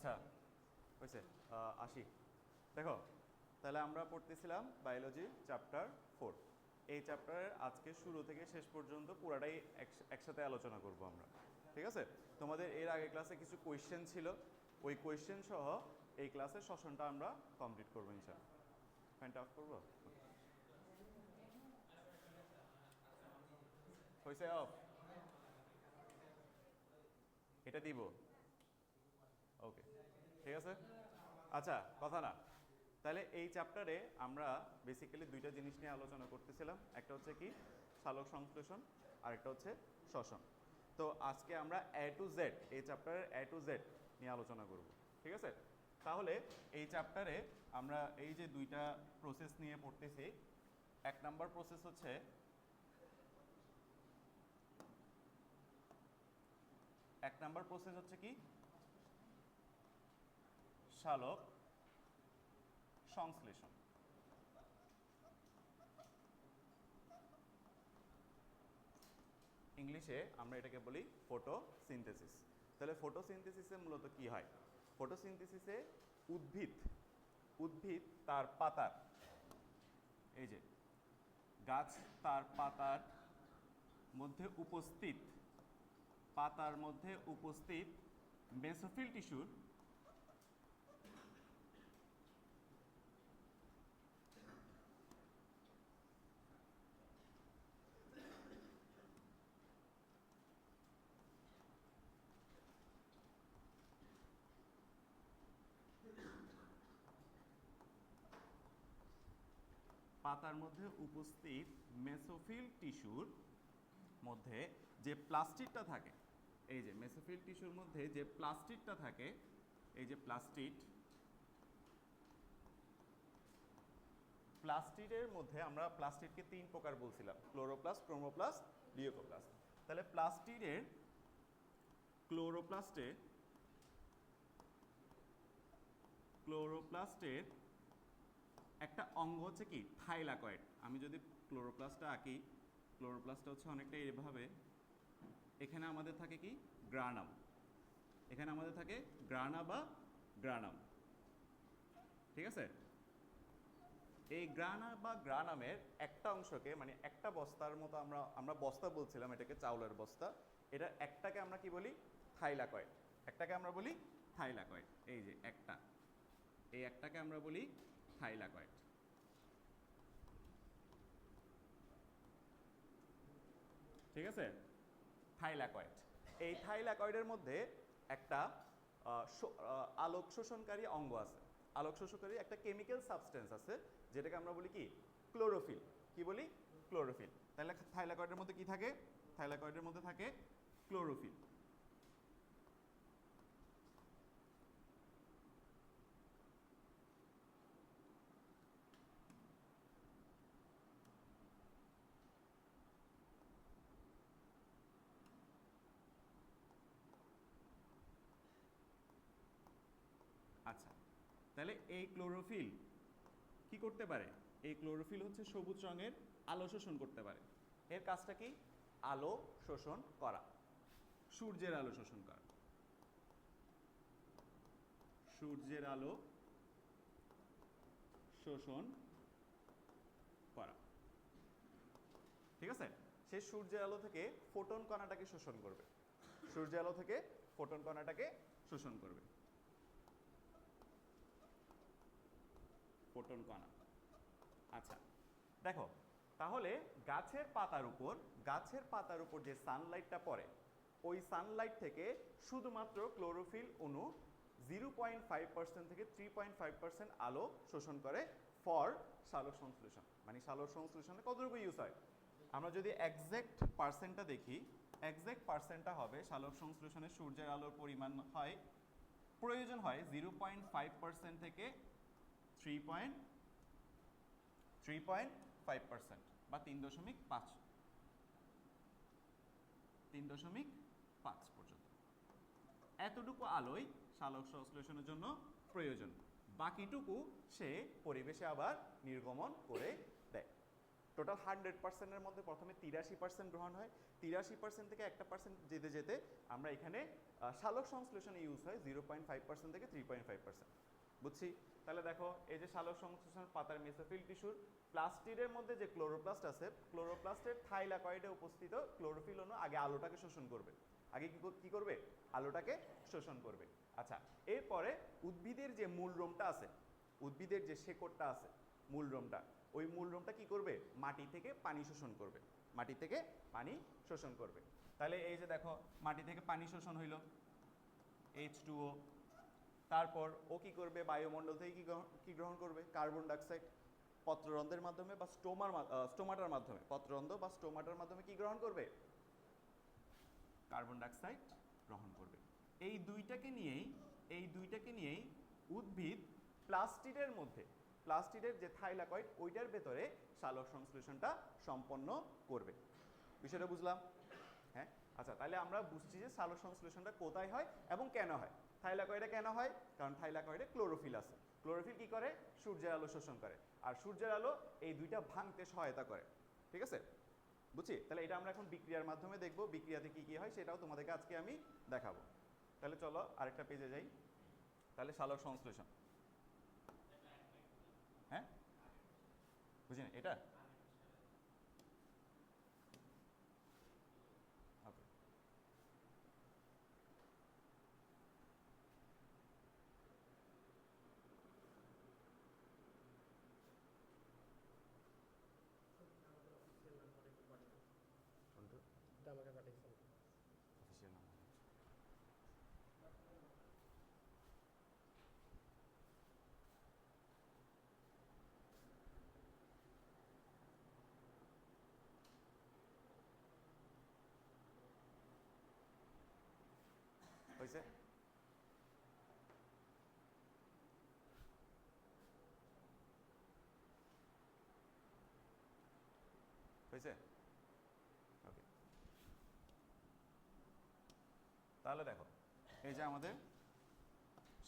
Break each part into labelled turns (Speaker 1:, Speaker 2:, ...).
Speaker 1: আচ্ছা হয়েছে। আসি, দেখো তাহলে আমরা পড়তেছিলাম বায়োলজি চ্যাপ্টার 4। এই চ্যাপ্টারের আজকে শুরু থেকে শেষ পর্যন্ত পুরাটাই একসাথে আলোচনা করব আমরা, ঠিক আছে? তোমাদের এর আগে ক্লাসে কিছু কোয়েশ্চেন ছিল, ওই কোয়েশ্চেন সহ এই ক্লাসের সেশনটা আমরা কমপ্লিট করবো ইনশাআল্লাহ। ফ্যানটা অফ করবো, হয়েছে অফ, এটা দিব, ওকে ঠিক আছে। আচ্ছা কথা না, তাহলে এই চ্যাপ্টারে আমরা বেসিক্যালি দুইটা জিনিস নিয়ে আলোচনা করতেছিলাম, একটা হচ্ছে কি সালোক সংশ্লেষণ আর একটা হচ্ছে শ্বসন। তো আজকে আমরা এ টু জেড এই চ্যাপ্টারের এ টু জেড নিয়ে আলোচনা করব, ঠিক আছে? তাহলে এই চ্যাপ্টারে আমরা এই যে দুইটা প্রসেস নিয়ে পড়তেছি, এক নাম্বার প্রসেস হচ্ছে কি সালোক সংশ্লেষণ। ইংলিশে আমরা এটাকে বলি ফটোসিনথেসিস। তাহলে ফটোসিনথেসিসে মূলত কি হয়? ফটোসিনথেসিসে উদ্ভিদ তার পাতার, এই যে গাছ তার পাতার মধ্যে উপস্থিত মেসোফিল টিস্যুর মধ্যে যে প্লাস্টিডটা থাকে, এই যে মেসোফিল টিস্যুর মধ্যে যে প্লাস্টিডটা থাকে, এই যে প্লাস্টিডের মধ্যে আমরা প্লাস্টিডকে তিন প্রকার বলছিলাম, ক্লোরোপ্লাস্ট, ক্রোমোপ্লাস্ট, লিউকোপ্লাস্ট। তাহলে ক্লোরোপ্লাস্টের একটা অঙ্গ হচ্ছে কি থাইলাকয়েড। আমি যদি ক্লোরোপ্লাস্টটা আঁকি, ক্লোরোপ্লাস্টটা হচ্ছে অনেকটা এভাবে, এখানে আমাদের থাকে কি গ্রানাম, এখানে আমাদের থাকে গ্রানাম, ঠিক আছে? এই গ্রানামের একটা অংশকে, মানে একটা বস্তার মতো, আমরা বস্তা বলছিলাম এটাকে, চাউলের বস্তা, এটার একটাকে আমরা কি বলি থাইলাকয়েড, এই যে এই একটাকে আমরা বলি থাইলাকয়েড, ঠিক আছে? থাইলাকয়েড, এই থাইলাকয়েডের মধ্যে একটা আলোক শোষণকারী অঙ্গ আছে, আলোক শোষণকারী একটা কেমিক্যাল সাবস্টেন্স আছে, যেটাকে আমরা বলি কি ক্লোরোফিল। কি বলি? ক্লোরোফিল। তাহলে থাইলাকয়েডের মধ্যে কি থাকে? থাইলাকয়েডের মধ্যে থাকে ক্লোরোফিল। আচ্ছা, তাহলে এই ক্লোরোফিল কি করতে পারে? এই ক্লোরোফিল হচ্ছে সবুজ রঙের আলো শোষণ করতে পারে। এর কাজটা কি? আলো শোষণ করা, সূর্যের আলো শোষণ করা, সূর্যের আলো শোষণ করা, ঠিক আছে? সে সূর্যের আলো থেকে ফোটন কণাটাকে শোষণ করবে, সূর্যের আলো থেকে ফোটন কণাটাকে শোষণ করবে, ফোটন কণা। আচ্ছা দেখো, তাহলে গাছের পাতার উপর যে সানলাইটটা পড়ে, ওই সানলাইট থেকে শুধুমাত্র ক্লোরোফিল অণু 0.5% থেকে 3.5% আলো শোষণ করে ফর সালোক সংশ্লেষণ। মানে সালোক সংশ্লেষণে কতটুকু ইউজ হয়? আমরা যদি এক্সাক্ট পার্সেন্টটা দেখি, এক্সাক্ট পার্সেন্টটা হবে সালোক সংশ্লেষণে সূর্যের আলোর পরিমাণ হয়, প্রয়োজন হয় 0.5% থেকে 3.5% বা 3.5 পর্যন্ত। এতটুকু আলোই সালোক সংশ্লেষণের জন্য প্রয়োজন, বাকিটুকু সে পরিবেশে আবার নির্গমন করে দেয়। টোটাল 100%-এর মধ্যে প্রথমে 83% গ্রহণ হয়, 83% থেকে 1% যেতে যেতে আমরা এখানে সালোক সংশ্লেষণে ইউজ হয় 0.5% থেকে 3.5%। বুঝছি? তাহলে দেখো এই যে সালোক সংশ্লেষণ পাতার মেসোফিল টিস্যুর প্লাস্টিডের মধ্যে যে ক্লোরোপ্লাস্ট আছে, ক্লোরোপ্লাস্টের থাইলাকয়েডে উপস্থিত ক্লোরোফিল অণু আগে আলোটাকে শোষণ করবে। আগে কি করবে? আলোটাকে শোষণ করবে। আচ্ছা, এরপরে উদ্ভিদের যে মূলরোমটা আছে, উদ্ভিদের যে শেকড়টা আছে, মূলরোমটা, ওই মূলরোমটা কি করবে? মাটি থেকে পানি শোষণ করবে, মাটি থেকে পানি শোষণ করবে। তাহলে এই যে দেখো মাটি থেকে পানি শোষণ হইল H2O, তারপর ও কি করবে? বায়ুমণ্ডল থেকে কি গ্রহণ করবে? Carbon dioxide. পত্ররন্ধ্রের মাধ্যমে বা স্টোমাটার মাধ্যমে, পত্ররন্ধ্র বা স্টোমাটার মাধ্যমে কি গ্রহণ করবে? কার্বন ডাইঅক্সাইড গ্রহণ করবে। এই দুইটাকে নিয়েই উদ্ভিদ প্লাস্টিডের মধ্যে, প্লাস্টিডের যে থাইলাকয়েড ওইটার ভেতরে সালোক সংশ্লেষণটা সম্পন্ন করবে। বিষয়টা বুঝলাম? হ্যাঁ। আচ্ছা, তাহলে আমরা বুঝছি যে সালোক সংশ্লেষণটা কোথায় হয় এবং কেন হয়। থাইলাকয়েডে কেন হয়? কারণ থাইলাকয়েডে ক্লোরোফিল আছে। ক্লোরোফিল কি করে? সূর্যের আলো শোষণ করে, আর সূর্যের আলো এই দুইটা ভাঙতে সহায়তা করে। ঠিক আছে? বুঝছি? তাহলে এটা আমরা এখন বিক্রিয়ার মাধ্যমে দেখব, বিক্রিয়াতে কি কি হয় সেটাও তোমাদেরকে আজকে আমি দেখাবো। তাহলে চলো আরেকটা পেজে যাই। তাহলে সালোক সংশ্লেষণ, হ্যাঁ বুঝি না এটা। ওকে, অফিসিয়াল নাম হয়েছে? হয়েছে? ওকে, তাহলে দেখো এই যে আমাদের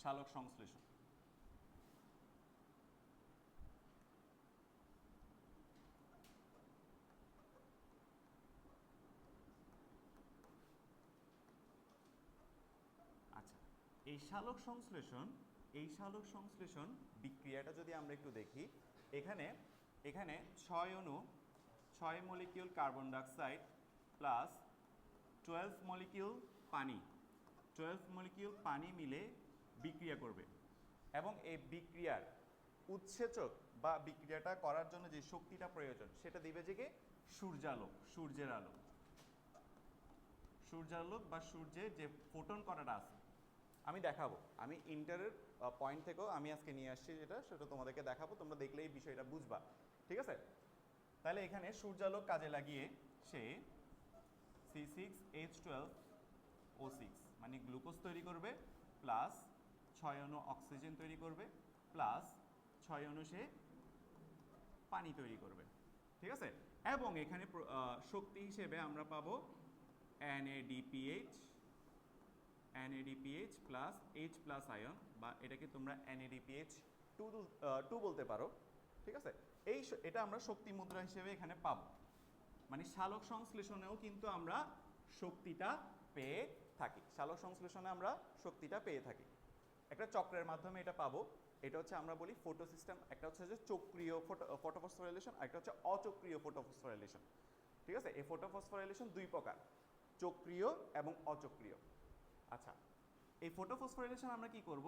Speaker 1: সালোক সংশ্লেষণ, আচ্ছা এই সালোক সংশ্লেষণ বিক্রিয়াটা যদি আমরা একটু দেখি, এখানে 6 molecule carbon dioxide plus 12 molecule পানি, 12 মলিকিউল পানি মিলে বিক্রিয়া করবে এবং এই বিক্রিয়ার উৎসেচক বা বিক্রিয়াটা করার জন্য যে শক্তিটা প্রয়োজন সেটা দিবে যে কি? সূর্যের আলোক বা সূর্যের যে ফোটন করাটা আছে আমি দেখাবো। আমি ইন্টারের পয়েন্ট থেকেও আমি আজকে নিয়ে আসছি সেটা তোমাদেরকে দেখাবো, তোমরা দেখলে এই বিষয়টা বুঝবা। ঠিক আছে? তাহলে এখানে সূর্যালোক কাজে লাগিয়ে সে C6H12O6 মানে গ্লুকোজ তৈরি করবে, প্লাস 6 অণু অক্সিজেন তৈরি করবে, প্লাস 6 অণু সে পানি তৈরি করবে। ঠিক আছে? এবং এখানে শক্তি হিসেবে আমরা পাবো NADPH plus H plus ion, বা এটাকে তোমরা NADPH2 বলতে পারো। ঠিক আছে? এটা আমরা শক্তি মুদ্রা হিসেবে এখানে পাবো। মানে সালোক সংশ্লেষণেও কিন্তু আমরা শক্তিটা পেয়ে থাকি, সালোক সংশ্লেষণে আমরা শক্তিটা পেয়ে থাকি। একটা চক্রের মাধ্যমে এটা পাবো। এটা হচ্ছে আমরা বলি ফটো সিস্টেম, একটা হচ্ছে যে চক্রীয় ফটোফসফোরাইলেশন, একটা হচ্ছে অচক্রীয় ফটোফসফোরাইলেশন। ঠিক আছে? এই ফটোফসফোরাইলেশন দুই প্রকার, চক্রীয় এবং অচক্রীয়। আচ্ছা, এই ফটোফসফোরাইলেশন আমরা কি করব?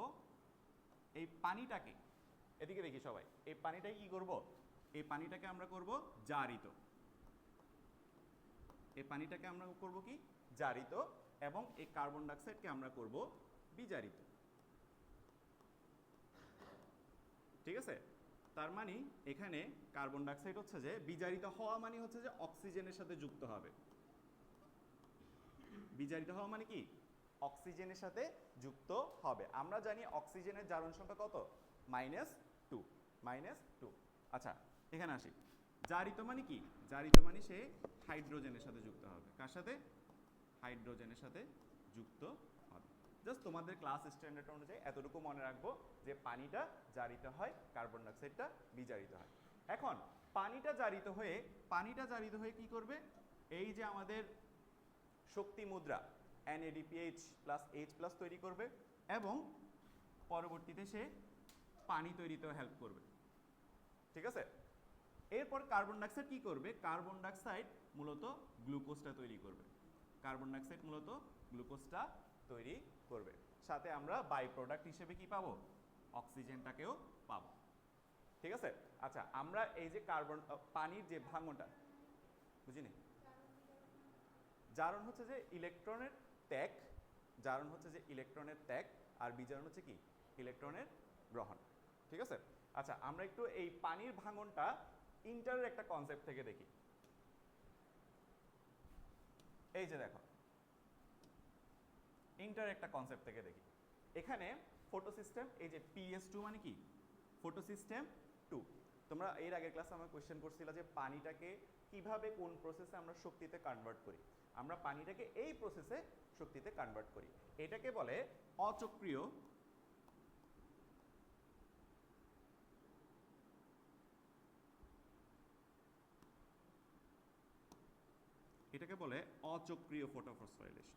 Speaker 1: এই পানিটাকে, এদিকে দেখি সবাই, এই পানিটাকে কি করব? এই পানিটাকে আমরা করব জারিত। এই পানিটাকে আমরা করব কি? জারিত। এবং এই কার্বন ডাইঅক্সাইডকে আমরা করব বিজারিত। ঠিক আছে? তার মানে এখানে কার্বন ডাইঅক্সাইড হচ্ছে যে বিজারিত হওয়া মানে হচ্ছে যে অক্সিজেনের সাথে যুক্ত হবে। বিজারিত হওয়া মানে কি? অক্সিজেনের সাথে যুক্ত হবে। আমরা জানি অক্সিজেনের জারণ সংখ্যা কত? -2। আচ্ছা, এখানে আসি। জারিত মানে কি? জারিত মানে সে হাইড্রোজেনের সাথে যুক্ত হবে। কার সাথে? হাইড্রোজেনের সাথে যুক্ত হবে। জাস্ট তোমাদের ক্লাস স্ট্যান্ডার্ড অনুযায়ী এতটুকু মনে রাখবো যে পানিটা জারিত হয়, কার্বন ডাইঅক্সাইডটা বিজারিত হয়। এখন পানিটা জারিত হয়ে কি করবে, এই যে আমাদের শক্তি মুদ্রা NADPH প্লাস H প্লাস তৈরি করবে এবং পরবর্তীতে সে পানি তৈরিতেও হেল্প করবে। ঠিক আছে, এরপর কার্বন ডাইঅক্সাইড কি করবে, কার্বন ডাইঅক্সাইড মূলত গ্লুকোজটা তৈরি করবে, কার্বন ডাইঅক্সাইড মূলত গ্লুকোজটা তৈরি করবে, সাথে আমরা বাই প্রোডাক্ট হিসেবে কি পাবো, অক্সিজেনটাকেও পাবো। ঠিক আছে, আচ্ছা আমরা এই যে কার্বন পানির যে ভাঙনটা বুঝিনি, জারণ হচ্ছে যে ইলেকট্রনের ত্যাগ, জারণ হচ্ছে যে ইলেকট্রনের ত্যাগ, আর বিজারণ হচ্ছে কি ইলেকট্রনের গ্রহণ। ঠিক আছে, আচ্ছা আমরা একটু এই পানির ভাঙনটা ইন্টারের একটা কনসেপ্ট থেকে দেখি। এই যে দেখো, ইন্টার একটা কনসেপ্ট থেকে দেখি, এখানে ফটো সিস্টেম, এই যে PS2 মানে কি ফটো সিস্টেম 2। তোমরা এর আগের ক্লাসে আমার কোয়েশ্চেন করছিল যে পানিটাকে কিভাবে কোন প্রসেসে আমরা শক্তিতে কনভার্ট করি। আমরা পানিটাকে এই প্রসেসে শক্তিতে কনভার্ট করি, এটাকে বলে অচক্রীয় ফটোফসফোরাইলেশন।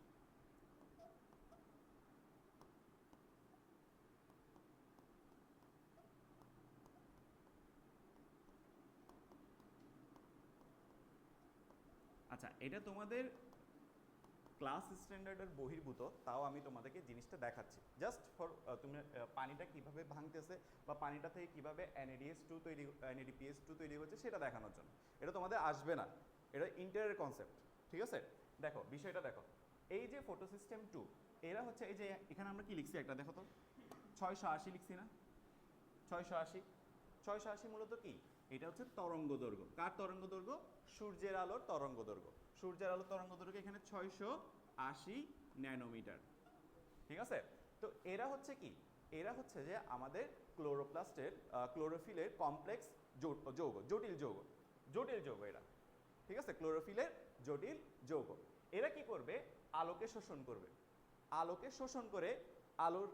Speaker 1: আচ্ছা এটা তোমাদের ক্লাস স্ট্যান্ডার্ডের বহির্ভূত, তাও আমি তোমাদেরকে জিনিসটা দেখাচ্ছি জাস্ট ফর তুমি পানিটা কিভাবে ভাঙতেছে বা পানিটা থেকে কিভাবে NADPH2 তৈরি হচ্ছে সেটা দেখানোর জন্য। এটা তোমাদের আসবে না, এটা ইন্টারের কনসেপ্ট। ঠিক আছে, দেখো বিষয়টা দেখো, এই যে ফটো সিস্টেম 2 এরা হচ্ছে এই যে এখানে আমরা কি লিখছি একটা দেখো তো, 680 লিখছি না, 680 মূলত কি, এটা হচ্ছে তরঙ্গ দৈর্ঘ্য। কার তরঙ্গ দৈর্ঘ্য, সূর্যের আলোর তরঙ্গ দৈর্ঘ্য। সূর্যের আলোর তরঙ্গ দৈর্ঘ্য এখানে 680 ন্যানোমিটার। ঠিক আছে, তো এরা হচ্ছে কি, এরা হচ্ছে যে আমাদের ক্লোরোপ্লাস্টের ক্লোরোফিলের কমপ্লেক্স যৌগ, জটিল যৌগ এরা। ঠিক আছে, ক্লোরোফিলের জটিল যৌগ। এরা কি করবে, আলোকে শোষণ করবে, আলোকে শোষণ করে আলোর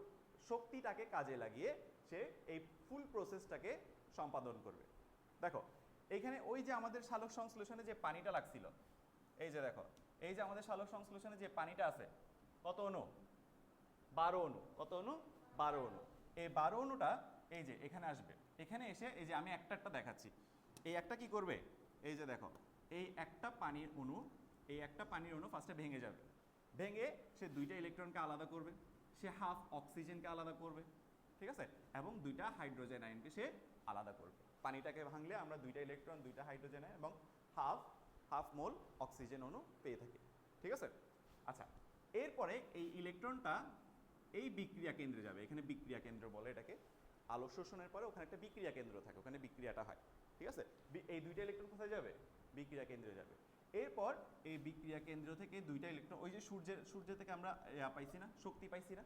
Speaker 1: শক্তিটাকে কাজে লাগিয়ে সে এই ফুল প্রসেসটাকে সম্পাদন করবে। দেখো এইখানে ওই যে আমাদের সালোক সংশ্লেষণে যে পানিটা লাগছিল, এই যে দেখো, এই যে আমাদের সালোক সংশ্লেষণে যে পানিটা আছে, কত অণু, 12 অণু। কত অণু, 12 অণু। এই 12 অণুটা এই যে এখানে আসবে, এখানে এসে এই যে আমি একটা একটা দেখাচ্ছি, এই একটা কি করবে, এই যে দেখো এই একটা পানির অণু ফার্স্টে ভেঙে যাবে, ভেঙে সে দুইটা ইলেকট্রনকে আলাদা করবে, সে হাফ অক্সিজেনকে আলাদা করবে। ঠিক আছে, এবং দুইটা হাইড্রোজেন আয়নকে সে আলাদা করবে। পানিটাকে ভাঙলে আমরা দুইটা ইলেকট্রন, দুইটা হাইড্রোজেন আয়ন এবং হাফ মোল অক্সিজেন অণু পেয়ে থাকি। ঠিক আছে, আচ্ছা এরপরে এই ইলেকট্রনটা এই বিক্রিয়া কেন্দ্রে যাবে, এখানে বিক্রিয়া কেন্দ্র বলে এটাকে। আলো শোষণের পরে ওখানে একটা বিক্রিয়া কেন্দ্র থাকে, ওখানে বিক্রিয়াটা হয়। ঠিক আছে, এই দুইটা ইলেকট্রন কোথায় যাবে, বিক্রিয়া কেন্দ্রে যাবে। এরপর এই বিক্রিয়া কেন্দ্র থেকে দুইটা ইলেকট্রন, ওই যে সূর্যের থেকে আমরা পাইছি না, শক্তি পাইছি না,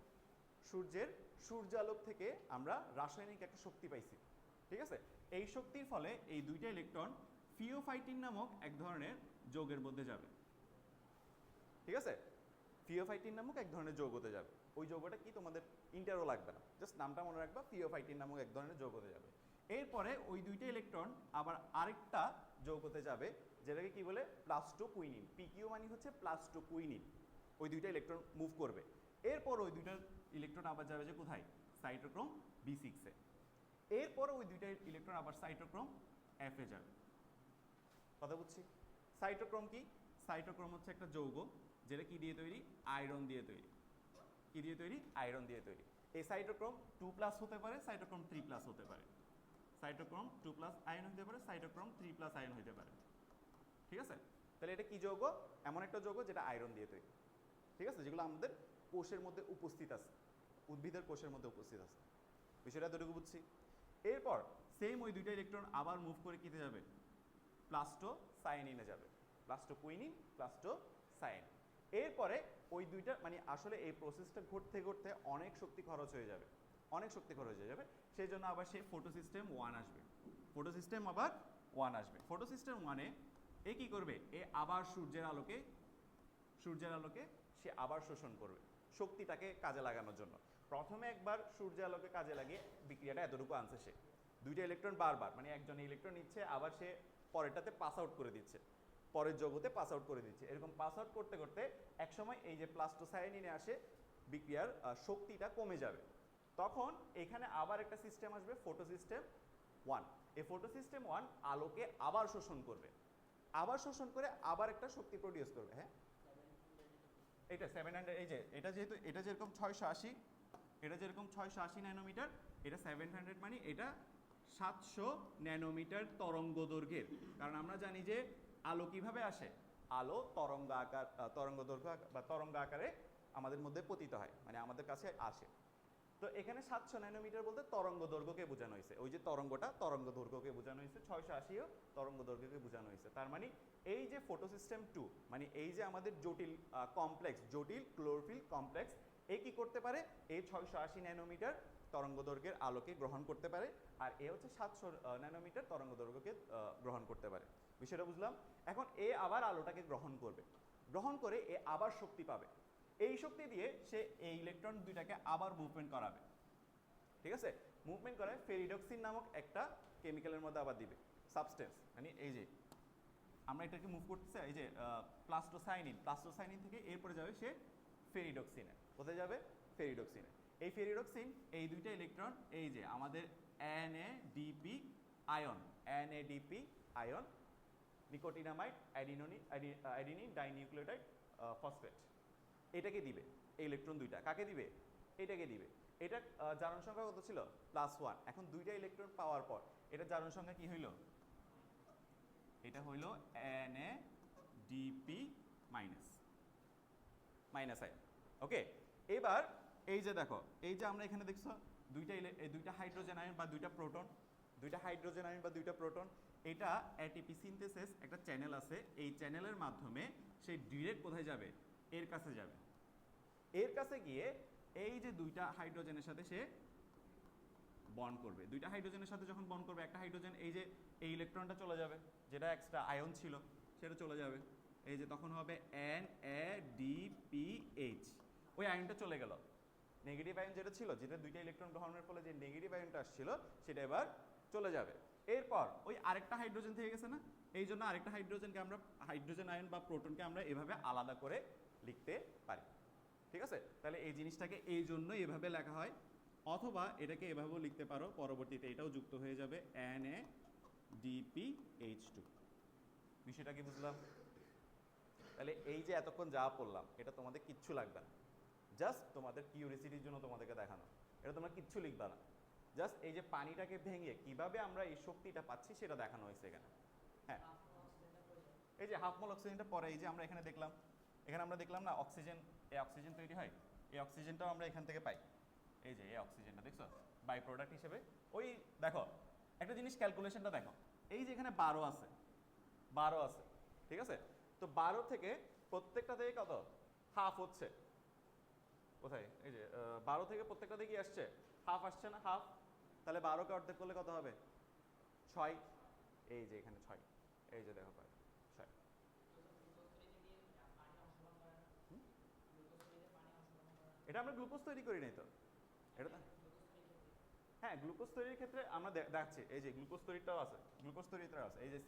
Speaker 1: সূর্যালোক থেকে আমরা রাসায়নিক একটা শক্তি পাইছি। ঠিক আছে, এই শক্তির ফলে এই দুইটা ইলেকট্রন ফিওফাইটিন নামক এক ধরনের যৌগের মধ্যে যাবে। ঠিক আছে, ফিওফাইটিন নামক এক ধরনের যৌগতে যাবে। ওই যৌগটা কি তোমাদের ইন্টারও লাগবে না, জাস্ট নামটা মনে রাখবা, ফিওফাইটিন নামক এক ধরনের যৌগতে যাবে। এরপরে ওই দুইটা ইলেকট্রন আবার আরেকটা যৌগতে যাবে, যেটাকে কি বলে, প্লাস্টোকুইনিন। পিকিউ মানে হচ্ছে প্লাস্টোকুইনিন। ওই দুইটা ইলেকট্রন মুভ করবে। এরপর ওই দুইটা ইলেকট্রন আবার যাবে যে কোথায়, সাইটোক্রোম B6-এ। এরপর ওই দুইটা ইলেকট্রন আবার সাইটোক্রোম F-এ যাবে। কথা বুঝছি, সাইটোক্রোম কি, সাইটোক্রোম হচ্ছে একটা যৌগ যেটা কি দিয়ে তৈরি, আয়রন দিয়ে তৈরি। কি দিয়ে তৈরি, আয়রন দিয়ে তৈরি। এই সাইটোক্রোম 2+ হতে পারে, সাইটোক্রোম 3+ হতে পারে। সাইটোক্রোম 2+ আয়ন হতে পারে, সাইটোক্রোম 3+ আয়ন হতে পারে। ঠিক আছে, তাহলে এটা কি যৌগ, এমন একটা যৌগ যেটা আয়রন দিয়ে তৈরি। ঠিক আছে, যেগুলো আমাদের কোষের মধ্যে উপস্থিত আছে, উদ্ভিদের কোষের মধ্যে উপস্থিত আছে। বিষয়টা এতটুকু বুঝছি। এরপর সেম ওই দুইটা ইলেকট্রন আবার মুভ করে কিতে যাবে, প্লাস্টোসায়ানিনে যাবে, প্লাস্টোকুইনিন, প্লাস্টোসায়ানিন। এরপরে ওই দুইটা মানে আসলে এই প্রসেসটা ঘটতে ঘটতে অনেক শক্তি খরচ হয়ে যাবে, অনেক শক্তি খরচ হয়ে যাবে। সেই জন্য আবার সেই ফটোসিস্টেম 1 আসবে, ফটোসিস্টেম আবার 1 আসবে। ফটোসিস্টেম 1-এ এ কি করবে, এ আবার সূর্যের আলোকে সে আবার শোষণ করবে শক্তিটাকে কাজে লাগানোর জন্য। প্রথমে একবার সূর্যের আলোকে কাজে লাগিয়ে বিক্রিয়াটা এতটুকু আনছে সে, দুইটা ইলেকট্রন বারবার, মানে একজন ইলেকট্রন নিচ্ছে আবার সে পরেরটাতে পাস আউট করে দিচ্ছে, পরের যৌগতে পাস আউট করে দিচ্ছে, এরকম পাস আউট করতে করতে একসময় এই যে প্লাস্টোসায়ানিনে আসে বিক্রিয়ার শক্তিটা কমে যাবে। তখন এখানে আবার একটা সিস্টেম আসবে, ফটো সিস্টেম 1। এই ফটো সিস্টেম 1 আলোকে আবার শোষণ করবে, আবার শোষণ করে আবার একটা শক্তি প্রডিউস করবে। হ্যাঁ, এটা 700, এই যে এটা যেহেতু এটা যেরকম 680, এটা যেরকম 680 ন্যানোমিটার, এটা 700 মানে এটা 700 ন্যানোমিটার তরঙ্গ দৈর্ঘ্যের। কারণ আমরা জানি যে আলো কিভাবে আসে, আলো তরঙ্গ দৈর্ঘ্য বা তরঙ্গ আকারে আমাদের মধ্যে পতিত হয়, মানে আমাদের কাছে আসে। তো এখানে 700 ন্যানোমিটার বলতে তরঙ্গ দৈর্ঘ্যকে বোঝানো হয়েছে, ওই যে তরঙ্গটা তরঙ্গ দৈর্ঘ্যকে বোঝানো হয়েছে, 680ও তরঙ্গ দৈর্ঘ্যকে বোঝানো হয়েছে। তার মানে এই যে ফটো সিস্টেম 2, মানে এই যে আমাদের জটিল কমপ্লেক্স, জটিল ক্লোরোফিল কমপ্লেক্স, এ কি করতে পারে, এই 680 ন্যানোমিটার তরঙ্গ দৈর্ঘ্যের আলোকে গ্রহণ করতে পারে, আর এ হচ্ছে 700 ন্যানোমিটার তরঙ্গ দৈর্ঘ্যকে গ্রহণ করতে পারে। বিষয়টা বুঝলাম। এখন এ আবার আলোটাকে গ্রহণ করবে, গ্রহণ করে এ আবার শক্তি পাবে, এই শক্তি দিয়ে সে এই ইলেকট্রন দুইটাকে আবার মুভমেন্ট করাবে। ঠিক আছে, মুভমেন্ট করে ফেরিডক্সিন নামক একটা কেমিক্যালের মধ্যে আবার দিবে, সাবস্টেন্স, মানে এই যে আমরা এটাকে মুভ করতেছি, এই যে প্লাস্টোসায়ানিন থেকে এরপরে যাবে সে ফেরিডক্সিনে। কোথায় যাবে, ফেরিডক্সিনে। এই ফেরিডক্সিন এই দুইটা ইলেকট্রন এই যে আমাদের NADP ion, nicotinamide adenine dinucleotide phosphate, এটাকে দিবে। এই ইলেকট্রন দুইটা কাকে দিবে, এটাকে দিবে। এটা জারণ সংখ্যা কত ছিল, +1। এখন দুইটা ইলেকট্রন পাওয়ার পর এটা জারণ সংখ্যা কি হইল, এটা হইল NADP মাইনাস আয়ন। ওকে, এবার এই যে দেখো, এই যে আমরা এখানে দেখছো দুইটা হাইড্রোজেন আয়ন বা দুইটা প্রোটন, এটা এটিপি সিনথেসিস একটা চ্যানেল আছে, এই চ্যানেলের মাধ্যমে সে ডিরেক্ট কোথায় যাবে, এর কাছে যাবে। এর কাছে গিয়ে এই যে দুইটা হাইড্রোজেনের সাথে সে বন্ড করবে। দুইটা হাইড্রোজেনের সাথে যখন বন্ড করবে, একটা হাইড্রোজেন এই যে এই ইলেকট্রনটা চলে যাবে, যেটা এক্সট্রা আয়ন ছিল সেটা চলে যাবে, এই যে তখন হবে NADPH, ওই আয়নটা চলে গেল। নেগেটিভ আয়ন যেটা ছিল, যেটা দুইটা ইলেকট্রন গ্রহণের ফলে যে নেগেটিভ আয়নটা আসছিল, সেটা এবার চলে যাবে। এরপর ওই আরেকটা হাইড্রোজেন থেকে গেছে না, এই জন্য আরেকটা হাইড্রোজেনকে আমরা, হাইড্রোজেন আয়ন বা প্রোটনকে আমরা এভাবে আলাদা করে লিখতে পারি। ঠিক আছে, তাহলে এই জিনিসটাকে এই জন্য এভাবে লেখা হয়, অথবা এটাকে এভাবেও লিখতে পারো, পরবর্তীতে এটাও যুক্ত হয়ে যাবে NADPH2। বিষয়টা কি বুঝলাম? তাহলে এই যে এতক্ষণ যা পড়লাম, এটা তোমাদের কিচ্ছু লাগবে না, জাস্ট তোমাদের কিউরিসিটির জন্য তোমাদেরকে দেখানো, এটা তোমরা কিচ্ছু লিখবা না, জাস্ট এই যে পানিটাকে ভেঙে কিভাবে আমরা এই শক্তিটা পাচ্ছি সেটা দেখানো হয়েছে এখানে। হ্যাঁ, এই যে হাফ মোল অক্সিজেনটা পরে, এই যে আমরা এখানে দেখলাম, আমরা দেখলাম না অক্সিজেন, এই অক্সিজেন তৈরি হয়, এই অক্সিজেনটাও আমরা এখান থেকে পাই। এই যে এই অক্সিজেনটা দেখছো বাই প্রোডাক্ট হিসেবে। ওই দেখো একটা জিনিস, ক্যালকুলেশনটা দেখো, এই যে এখানে 12 আছে, ঠিক আছে, তো 12 থেকে প্রত্যেকটা থেকে কত, হাফ হচ্ছে, কোথায়, এই যে 12 থেকে প্রত্যেকটা থেকে কি আসছে, হাফ আসছে না, হাফ। তাহলে 12কে অর্ধেক করলে কত হবে, 6। এই যে এখানে 6, এই যে দেখো 6। এটা আমরা গ্লুকোজ তৈরি করি নাই তো, এটা হ্যাঁ, গ্লুকোজ তৈরির ক্ষেত্রে আমরা দেখাচ্ছি, এই যে গ্লুকোজ তৈরিটাও আছে, এই যে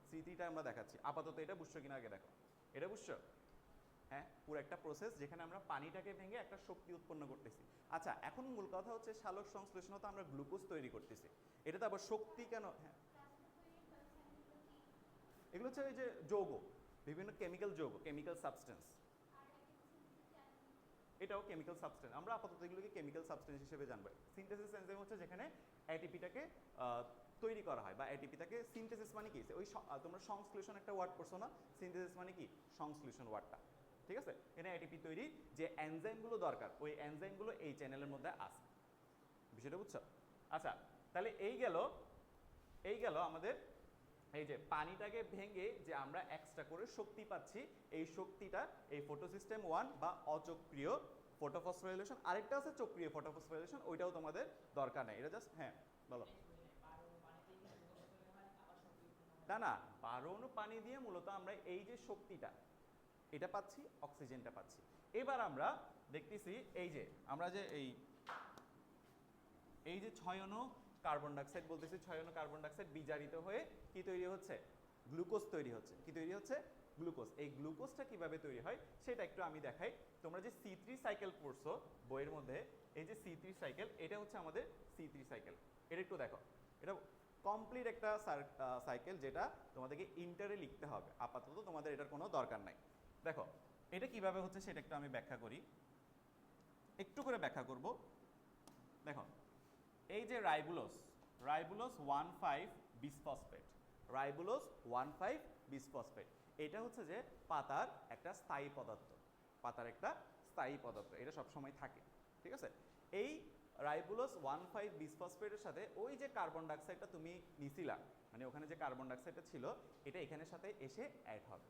Speaker 1: C3টা আমরা দেখাচ্ছি। আপাতত এটা বুঝছো কিনা আগে দেখো, এটা বুঝছো? হ্যাঁ, পুরো একটা প্রসেস যেখানে আমরা পানিটাকে ভেঙে একটা শক্তি উৎপন্ন করতেছি। আচ্ছা, এখন মূল কথা হচ্ছে সালোক সংশ্লেষণে আমরা গ্লুকোজ তৈরি করতেছি, এটাতে আবার শক্তি কেন? হ্যাঁ, এগুলো হচ্ছে এই যে যৌগ, বিভিন্ন কেমিক্যাল যৌগ, কেমিক্যাল সাবস্টেন্স, এটাও কেমিক্যাল সাবস্টেন্স। আমরা আপাতত এগুলোকে কেমিক্যাল সাবস্টেন্স হিসেবে জানবো। সিনথেসিস এনজাইম হচ্ছে যেখানে এটিপিটাকে তৈরি করা হয়, বা এটিপিটাকে সিনথেসিস মানে কি, ওই তোমরা সংশ্লেষণ একটা ওয়ার্ড পড়ছো না, সিনথেসিস মানে কি, সংশ্লেষণ ওয়ার্ডটা। ঠিক আছে, এখানে এটিপি তৈরি যে এনজাইমগুলো দরকার, ওই এনজাইমগুলো এই চ্যানেলের মধ্যে আছে। বিষয়টা বুঝছো? আচ্ছা, তাহলে এই গেল আমাদের এই যে পানিটাকে ভেঙে যে আমরা এক্সট্রা করে শক্তি পাচ্ছি, এই শক্তিটা এই ফটোসিস্টেম 1 বা অচক্রিয় ফটোফসফোরাইলেশন, আরেকটা আছে চক্রিয় ফটোফসফোরাইলেশন, ওইটাও তোমাদের দরকার নেই, এটা জাস্ট, হ্যাঁ বলো। না 12 অণু পানি দিয়ে মূলত আমরা এই যে শক্তিটা এটা পাচ্ছি, অক্সিজেনটা পাচ্ছি। এবার আমরা দেখতেছি এই যে আমরা যে এই যে 6 অণু কার্বন ডাইঅক্সাইড বলতেছি, 6 অণু কার্বন ডাইঅক্সাইড বিজারিত হয়ে কি তৈরি হচ্ছে, গ্লুকোজ তৈরি হচ্ছে। কি তৈরি হচ্ছে, গ্লুকোজ। এই গ্লুকোজটা কিভাবে তৈরি হয় সেটা একটু আমি দেখাই। তোমরা যে C3 সাইকেল পড়ছো বইয়ের মধ্যে, এই যে C3 সাইকেল, এটা হচ্ছে আমাদের C3 সাইকেল। এটা একটু দেখো, এটা কমপ্লিট একটা সাইকেল যেটা তোমাদেরকে ইন্টারে লিখতে হবে, আপাতত তোমাদের এটার কোনো দরকার নাই। দেখো এটা কিভাবে হচ্ছে সেটা একটু আমি ব্যাখ্যা করি, একটু করে ব্যাখ্যা করব। দেখো এই যে ribulose, ribulose 1,5 bisphosphate, ribulose 1,5 bisphosphate, এটা হচ্ছে যে পাতার একটা স্থায়ী পদার্থ, পাতার একটা স্থায়ী পদার্থ, এটা সবসময় থাকে, ঠিক আছে। এই রাইবুলোজ 1,5 বিসফসফেটের সাথে ওই যে কার্বন ডাইঅক্সাইডটা তুমি নিছিলা, মানে ওখানে যে কার্বন ডাইঅক্সাইডটা ছিল, এটা এখানের সাথে এসে অ্যাড হবে।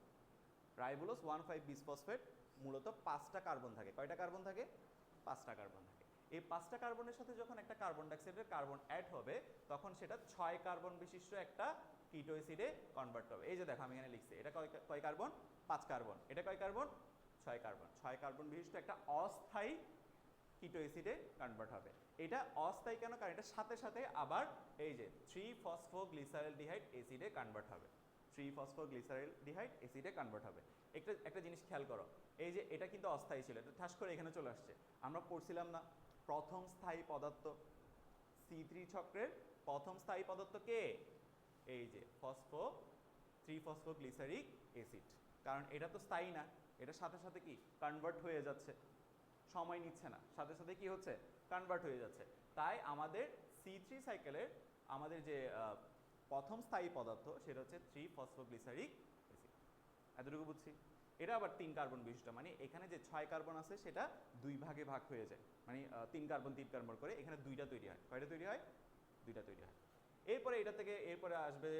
Speaker 1: রাইবুলোজ 1,5 বিসফসফেট মূলত 5টা কার্বন থাকে। কয়টা কার্বন থাকে, 5টা কার্বন থাকে। এই 5টা কার্বনের সাথে যখন একটা কার্বন ডাইঅক্সাইডের কার্বন অ্যাড হবে, তখন সেটা 6 কার্বন বিশিষ্ট একটা কিটো অ্যাসিডে কনভার্ট হবে। এই যে দেখো আমি এখানে লিখছি, এটা কয় কার্বন, 5 কার্বন। এটা কয় কার্বন, 6 কার্বন। 6 কার্বন বিশিষ্ট একটা অস্থায়ী কিটো অ্যাসিডে কনভার্ট হবে। এটা অস্থায়ী কেন, কারণ এটা সাথে সাথে আবার এই যে 3-ফসফোগ্লিসারেলডিহাইড অ্যাসিডে কনভার্ট হবে, 3-ফসফোগ্লিসারেলডিহাইড অ্যাসিডে কনভার্ট হবে। একটা জিনিস খেয়াল করো, এই যে এটা কিন্তু অস্থায়ী ছিল, এটা ঠাস করে এখানে চলে আসছে। আমরা পড়ছিলাম না প্রথম স্থায়ী পদার্থ C3 চক্রের প্রথম স্থায়ী পদার্থ কে, এই যে 3-ফসফোগ্লিসারিক অ্যাসিড। কারণ এটা তো স্থায়ী না, এটা সাথে সাথে কি কনভার্ট হয়ে যাচ্ছে, সময় নিচ্ছে না, সাথে সাথে কি হচ্ছে, কনভার্ট হয়ে যাচ্ছে। তাই আমাদের C3 সাইকেলের আমাদের যে প্রথম স্থায়ী পদার্থ সেটা হচ্ছে 3-ফসফোগ্লিসারিক অ্যাসিড। এতটুকু বুঝছি। এটা আবার 3 কার্বন বিশিষ্ট, মানে এখানে যে 6 কার্বন আছে সেটা 2 ভাগে ভাগ হয়ে যায়, মানে 3 কার্বন 3 কার্বন করে এখানে 2টা তৈরি হয়। কয়টা তৈরি হয়, 2টা তৈরি হয়। এরপরে এটা থেকে এরপরে আসবে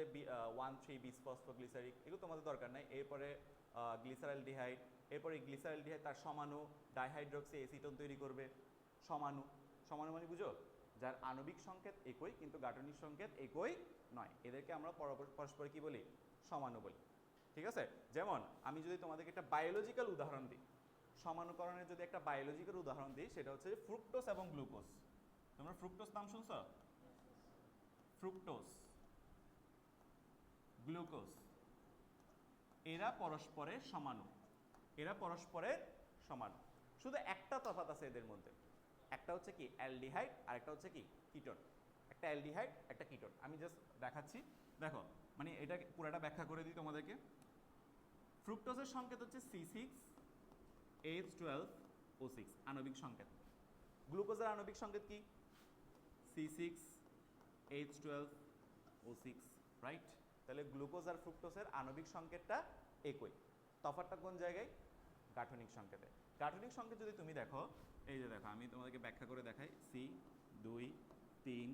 Speaker 1: 1,3 বিসফসফোগ্লিসারিক, এগুলো তোমাদের দরকার নাই। এরপরে গ্লিসারেলডিহাইড, এরপরে গ্লিসারেলডিহাইড তার সমাণু ডাইহাইড্রক্সি অ্যাসিটোন তৈরি করবে। সমাণু, সমাণু মানে বুঝো, যার আণবিক সংকেত একই কিন্তু গাঠনিক সংকেত একই নয়, এদেরকে আমরা পরস্পর কি বলি, সমাণু বলি, ঠিক আছে। যেমন আমি যদি তোমাদেরকে একটা বায়োলজিক্যাল উদাহরণ দিই, সমানুকরণের যদি একটা বায়োলজিক্যাল উদাহরণ দিই, সেটা হচ্ছে ফ্রুক্টোজ এবং গ্লুকোজ। তোমরা ফ্রুক্টোজ নাম শুনছো, ফ্রুক্টোজ, গ্লুকোজ, এরা পরস্পরের সমাণু, এরা পরস্পরের সমাণু। শুধু একটা তফাৎ আছে এদের মধ্যে, একটা হচ্ছে কি অ্যালডিহাইড আর একটা হচ্ছে কি কিটোন। একটা অ্যালডিহাইড একটা কিটোন, আমি জাস্ট দেখাচ্ছি। দেখো মানে এটা পুরোটা ব্যাখ্যা করে দিই তোমাদেরকে। ফ্রুক্টোজের সংকেত হচ্ছে C6H12O6 আণবিক সংকেত। গ্লুকোজের আণবিক সংকেত কি, C6H12O6, রাইট। তাহলে গ্লুকোজ আর ফ্রুক্টোজের আণবিক সংকেতটা একই, তফাৎটা কোন জায়গায়, গাঠনিক সংকেতে। গাঠনিক সংকেত যদি তুমি দেখো, এই যে দেখো আমি তোমাদেরকে ব্যাখ্যা করে দেখাই, C2 3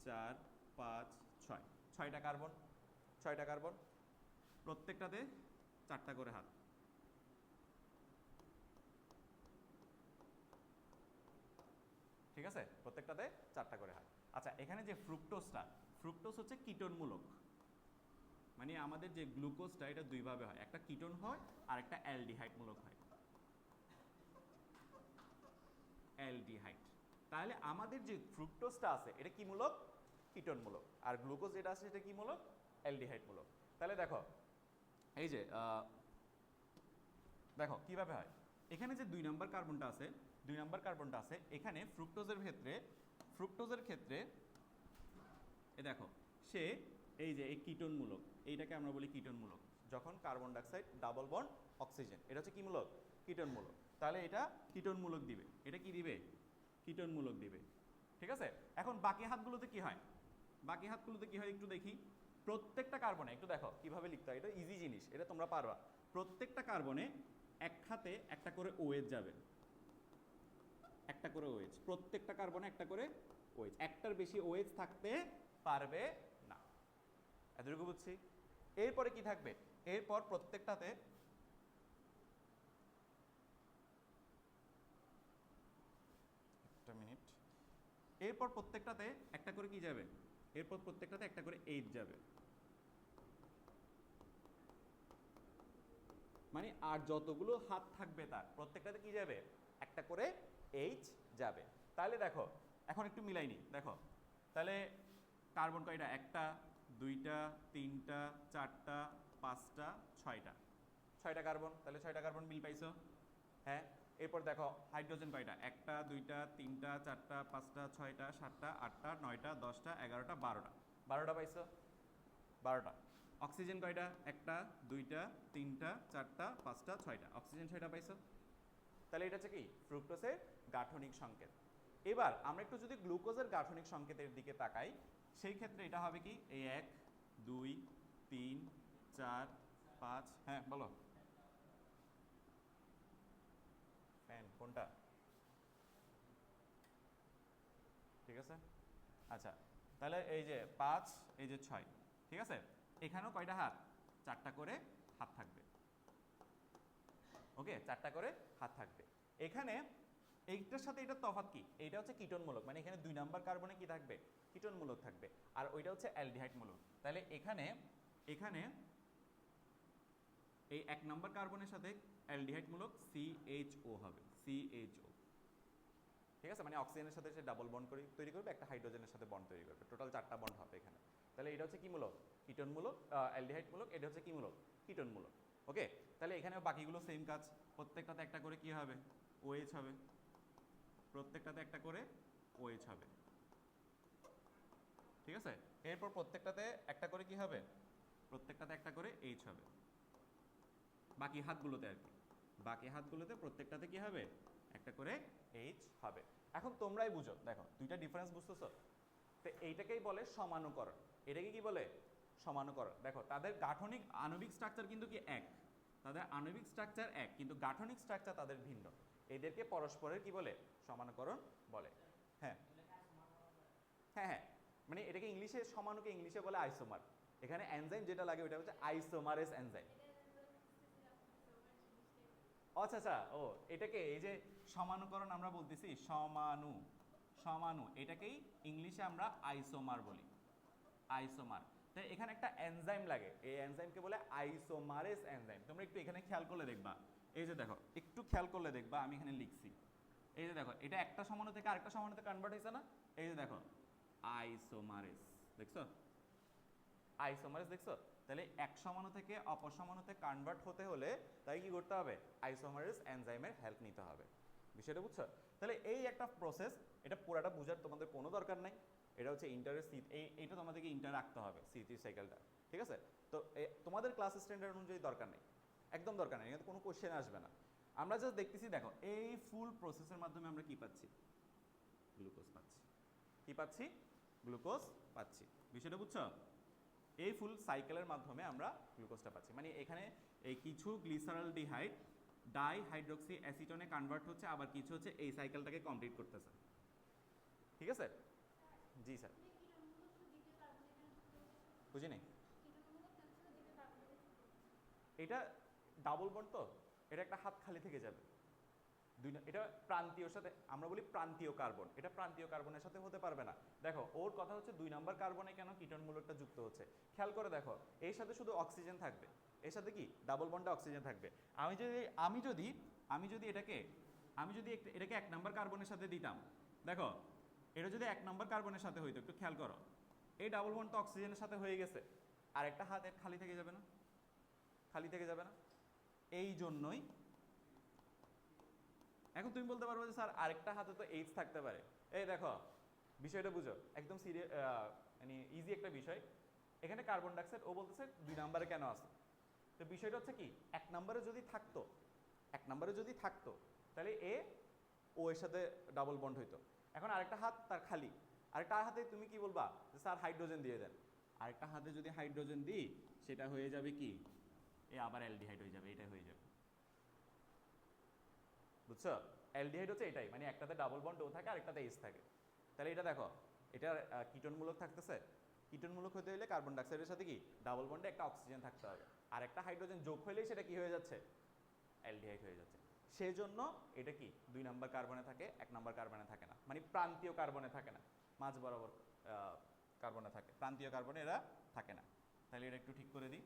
Speaker 1: 4 5 6, 6টা কার্বন, 6টা কার্বন, প্রত্যেকটাতে 4টা করে হাত, ঠিক আছে, প্রত্যেকটাতে 4টা করে হাত। আচ্ছা এখানে যে ফ্রুক্টোজটা, ফ্রুক্টোজ হচ্ছে কিটোনমূলক, মানে আমাদের যে গ্লুকোজটা এটা দুই ভাবে হয়, একটা কিটোন হয় আর একটা অ্যালডিহাইড মূলক হয়, অ্যালডিহাইড। তাহলে আমাদের যে ফ্রুক্টোজটা আছে এটা কি মূলক, কিটোন মূলক, আর গ্লুকোজ যেটা আছে সেটা কি মূলক, অ্যালডিহাইড মূলক। তাহলে দেখো এই যে দেখো কিভাবে হয়, এখানে যে 2 নম্বর কার্বনটা আছে, 2 নম্বর কার্বনটা আছে এখানে ফ্রুক্টোজের ক্ষেত্রে এ দেখো সে এই যে এই কিটোনমূলক, এইটাকে আমরা বলি কিটোনমূলক। যখন carbon dioxide double bond oxygen, এটা হচ্ছে কি মূলক, কিটোনমূলক। তাহলে এটা কিটোনমূলক দিবে, এটা কি দিবে, কিটোনমূলক দিবে, ঠিক আছে। এখন বাকি হাতগুলোতে কি হয়, বাকি হাতগুলোতে কি হয় একটু দেখি। প্রত্যেকটা কার্বনে একটু দেখো কিভাবে লিখতে হয়, এটা ইজি জিনিস, এটা তোমরা পারবা। প্রত্যেকটা কার্বনে এক হাতে একটা করে ওএইচ যাবে, একটা করে ওএইচ, প্রত্যেকটা কার্বনে একটা করে ওএইচ, একটার বেশি ওএইচ থাকতে পারবে না, এতটুকু বুঝছি। এরপরে কি থাকবে, এরপর প্রত্যেকটাতে একটা মিনিট, এরপর প্রত্যেকটাতে একটা করে কি যাবে, এরপর প্রত্যেকটাতে একটা করে এইচ যাবে, মানে আর যতগুলো হাত থাকবে তার প্রত্যেকটাতে কি যাবে, একটা করে এইচ যাবে। তাহলে দেখো এখন একটু মিলাইনি, দেখো তাহলে কার্বন কয়টা? একটা, দুইটা, তিনটা, চারটা, পাঁচটা, ছয়টা। ছয়টা কার্বন, তাহলে ছয়টা কার্বন মিল পাইছো? হ্যাঁ। এরপর দেখো হাইড্রোজেন কয়টা? একটা, দুইটা, তিনটা, চারটা, পাঁচটা, ছয়টা, সাতটা, আটটা, নয়টা, 10টা, 11টা, 12টা। 12টা পাইছো? 12টা। অক্সিজেন কয়টা? একটা, দুইটা, তিনটা, চারটা, পাঁচটা, ছয়টা। অক্সিজেন 6টা পাইছো? তাহলে এটা হচ্ছে কি ফ্রুক্টোজের গাঠনিক সংকেত। এবার আমরা একটু যদি গ্লুকোজের গাঠনিক সংকেতের দিকে তাকাই, সেই ক্ষেত্রে এটা হবে কি এই 1 2 3 4 5। হ্যাঁ বলো। ফ্যান কোনটা? ঠিক আছে, আচ্ছা। তাহলে এই যে 5, এই যে 6, ঠিক আছে। এখানেও কয়টা হাত? 4টা করে হাত থাকবে। ওকে, 4টা করে হাত থাকবে। এখানে এইটার সাথে এটার তফাৎ কি? এইটা হচ্ছে কিটোনমূলক, মানে এখানে 2 নাম্বার কার্বনে কি থাকবে? কিটোনমূলক থাকবে, আর ওইটা হচ্ছে অ্যালডিহাইড মূলক। তাহলে এখানে এখানে এই 1 নাম্বার কার্বনের সাথে অ্যালডিহাইড মূলক CHO হবে, CHO। ঠিক আছে, মানে অক্সিজেনের সাথে সে ডাবল বন্ড তৈরি করবে, একটা হাইড্রোজেনের সাথে বন্ড তৈরি করবে, টোটাল 4টা বন্ড হবে এখানে। তাহলে এটা হচ্ছে কি মূলক? কিটোনমূলক, অ্যালডিহাইড মূলক। এটা হচ্ছে কি মূলক? কিটোনমূলক। ওকে, তাহলে এখানে বাকিগুলো সেম কাজ, প্রত্যেকটাতে একটা করে কি হবে? OH হবে, প্রত্যেকটাতে একটা করে OH হবে। ঠিক আছে, এরপর প্রত্যেকটাতে একটা করে কি হবে? প্রত্যেকটাতে একটা করে H হবে। বাকি হাতগুলোতে আর কি, বাকি হাতগুলোতে প্রত্যেকটাতে কি হবে? একটা করে H হবে। এখন তোমরাই বুঝো, দেখো দুইটা ডিফারেন্স বুঝতেছো তো? এইটাকেই বলে সমানুকরণ। এটাকে কি বলে? সমানুকরণ। দেখো তাদের গাঠনিক আণবিক স্ট্রাকচার কিন্তু কি এক, তাদের আণবিক স্ট্রাকচার এক, কিন্তু গাঠনিক স্ট্রাকচার তাদের ভিন্ন। এদেরকে পরস্পরের কি বলে? সমানুকরণ বলে। হ্যাঁ হ্যাঁ হ্যাঁ, মানে এটাকে ইংলিশে সমানুকে ইংলিশে বলে আইসোমার। এখানে এনজাইম যেটা লাগে ওটা হচ্ছে আইসোমারেস এনজাইম। আচ্ছা আচ্ছা, ও এটাকে এই যে সমানুকরণ আমরা বলতেছি, সমানু সমানু, এটাকেই ইংলিশে আমরা আইসোমার বলি, আইসোমার। তাই এখানে একটা এনজাইম লাগে, এই এনজাইমকে বলে আইসোমারেস এনজাইম। তোমরা একটু এখানে খেয়াল করলে দেখবা, এই যে দেখো একটু খেয়াল করলে দেখবা আমি এখানে লিখছি, এই যে দেখো এটা একটা সমাণু থেকে আরেকটা সমাণুতে কনভার্ট হয়েছে না? এই যে দেখো আইসোমারেস, দেখছো? আইসোমারেস দেখছো? তাহলে এক সমাণু থেকে অপর সমাণুতে কনভার্ট হতে হলে তাই কি করতে হবে? আইসোমারেস এনজাইমের হেল্প নিতে হবে। বিষয়টা বুঝছো? তাহলে এই একটা প্রসেস, এটা পুরাটা বোঝার তোমাদের কোনো দরকার নাই। এটা হচ্ছে ইন্টারের এইটা তোমাদেরকে ইন্টার রাখতে হবে, সিটি সাইকেলটা। ঠিক আছে, তো তোমাদের ক্লাস স্ট্যান্ডার্ড অনুযায়ী দরকার নেই, একদম দরকার নেই, কিন্তু কোনো কোশ্চেন আসবে না। আমরা জাস্ট দেখতেছি, দেখো এই ফুল প্রসেসের মাধ্যমে আমরা কি পাচ্ছি? গ্লুকোজ পাচ্ছি। কি পাচ্ছি? গ্লুকোজ পাচ্ছি। বিষয়টা বুঝছো? এই ফুল সাইকেলের মাধ্যমে আমরা গ্লুকোজটা পাচ্ছি, মানে এখানে এই কিছু গ্লিসারলডিহাইড ডাইহাইড্রোক্সি অ্যাসিটনে কনভার্ট হচ্ছে, আবার কিছু হচ্ছে এই সাইকেলটাকে কমপ্লিট করতেছে। ঠিক আছে, জি স্যার। বুঝি নাই, এটা ডাবল বন্ড তো, এটা একটা হাত খালি থেকে যাবে। এটা প্রান্তীয়র সাথে, আমরা বলি প্রান্তীয় কার্বন, এটা প্রান্তীয় কার্বনের সাথে হতে পারবে না। দেখো ওর কথা হচ্ছে 2 নাম্বার কার্বনে কেন কিটোন মূলকটা যুক্ত হচ্ছে, খেয়াল করে দেখো। এর সাথে শুধু অক্সিজেন থাকবে, এর সাথে কি ডাবল বন্ডে অক্সিজেন থাকবে। আমি যদি এটাকে 1 নাম্বার কার্বনের সাথে দিতাম, দেখো এটা যদি 1 নাম্বার কার্বনের সাথে হইতো, একটু খেয়াল করো, এই ডাবল বন্ড তো অক্সিজেনের সাথে হয়ে গেছে, আর একটা হাত খালি থেকে যাবে না? খালি থেকে যাবে না? এই জন্যই। এখন তুমি বলতে পারবো যে স্যার আরেকটা হাতে তো এইচ থাকতে পারে। এই দেখো বিষয়টা বুঝো, একদম সিরিয়াস, মানে ইজি একটা বিষয়। এখানে কার্বন ডাইঅক্সাইড ও বলতেছে 2 নাম্বারে কেন আছে, তো বিষয়টা হচ্ছে কি 1 নাম্বারে যদি থাকতো, 1 নাম্বারে যদি থাকতো তাহলে এ ও এর সাথে ডাবল বন্ড হইতো। এখন আরেকটা হাত তার খালি, আরেকটা হাতে তুমি কি বলবা যে স্যার হাইড্রোজেন দিয়ে দেন। আরেকটা হাতে যদি হাইড্রোজেন দিই সেটা হয়ে যাবে কি, এ আবার অ্যালডিহাইড হয়ে যাবে, এটা হয়ে যাবে। বুঝছো? অ্যালডিহাইড হচ্ছে এটাই, মানে একটাতে ডাবল বন্ড ও থাকে, আরেকটাতে এইচ থাকে। তাহলে এটা দেখো, এটা কিটোনমূলক থাকতেছে। কিটোনমূলক হতে হলে কার্বন ডাইঅক্সাইডের সাথে কি ডাবল বন্ডে একটা অক্সিজেন থাকতে হবে, আর একটা হাইড্রোজেন যোগ হলেই সেটা কি হয়ে যাচ্ছে? অ্যালডিহাইড হয়ে যাচ্ছে। সেজন্য এটা কি 2 নাম্বার কার্বনে থাকে, 1 নাম্বার কার্বনে থাকে না, মানে প্রান্তীয় কার্বনে থাকে না, মাঝ বরাবর কার্বনে থাকে, প্রান্তীয় কার্বনে এরা থাকে না। তাহলে এটা একটু ঠিক করে দিই।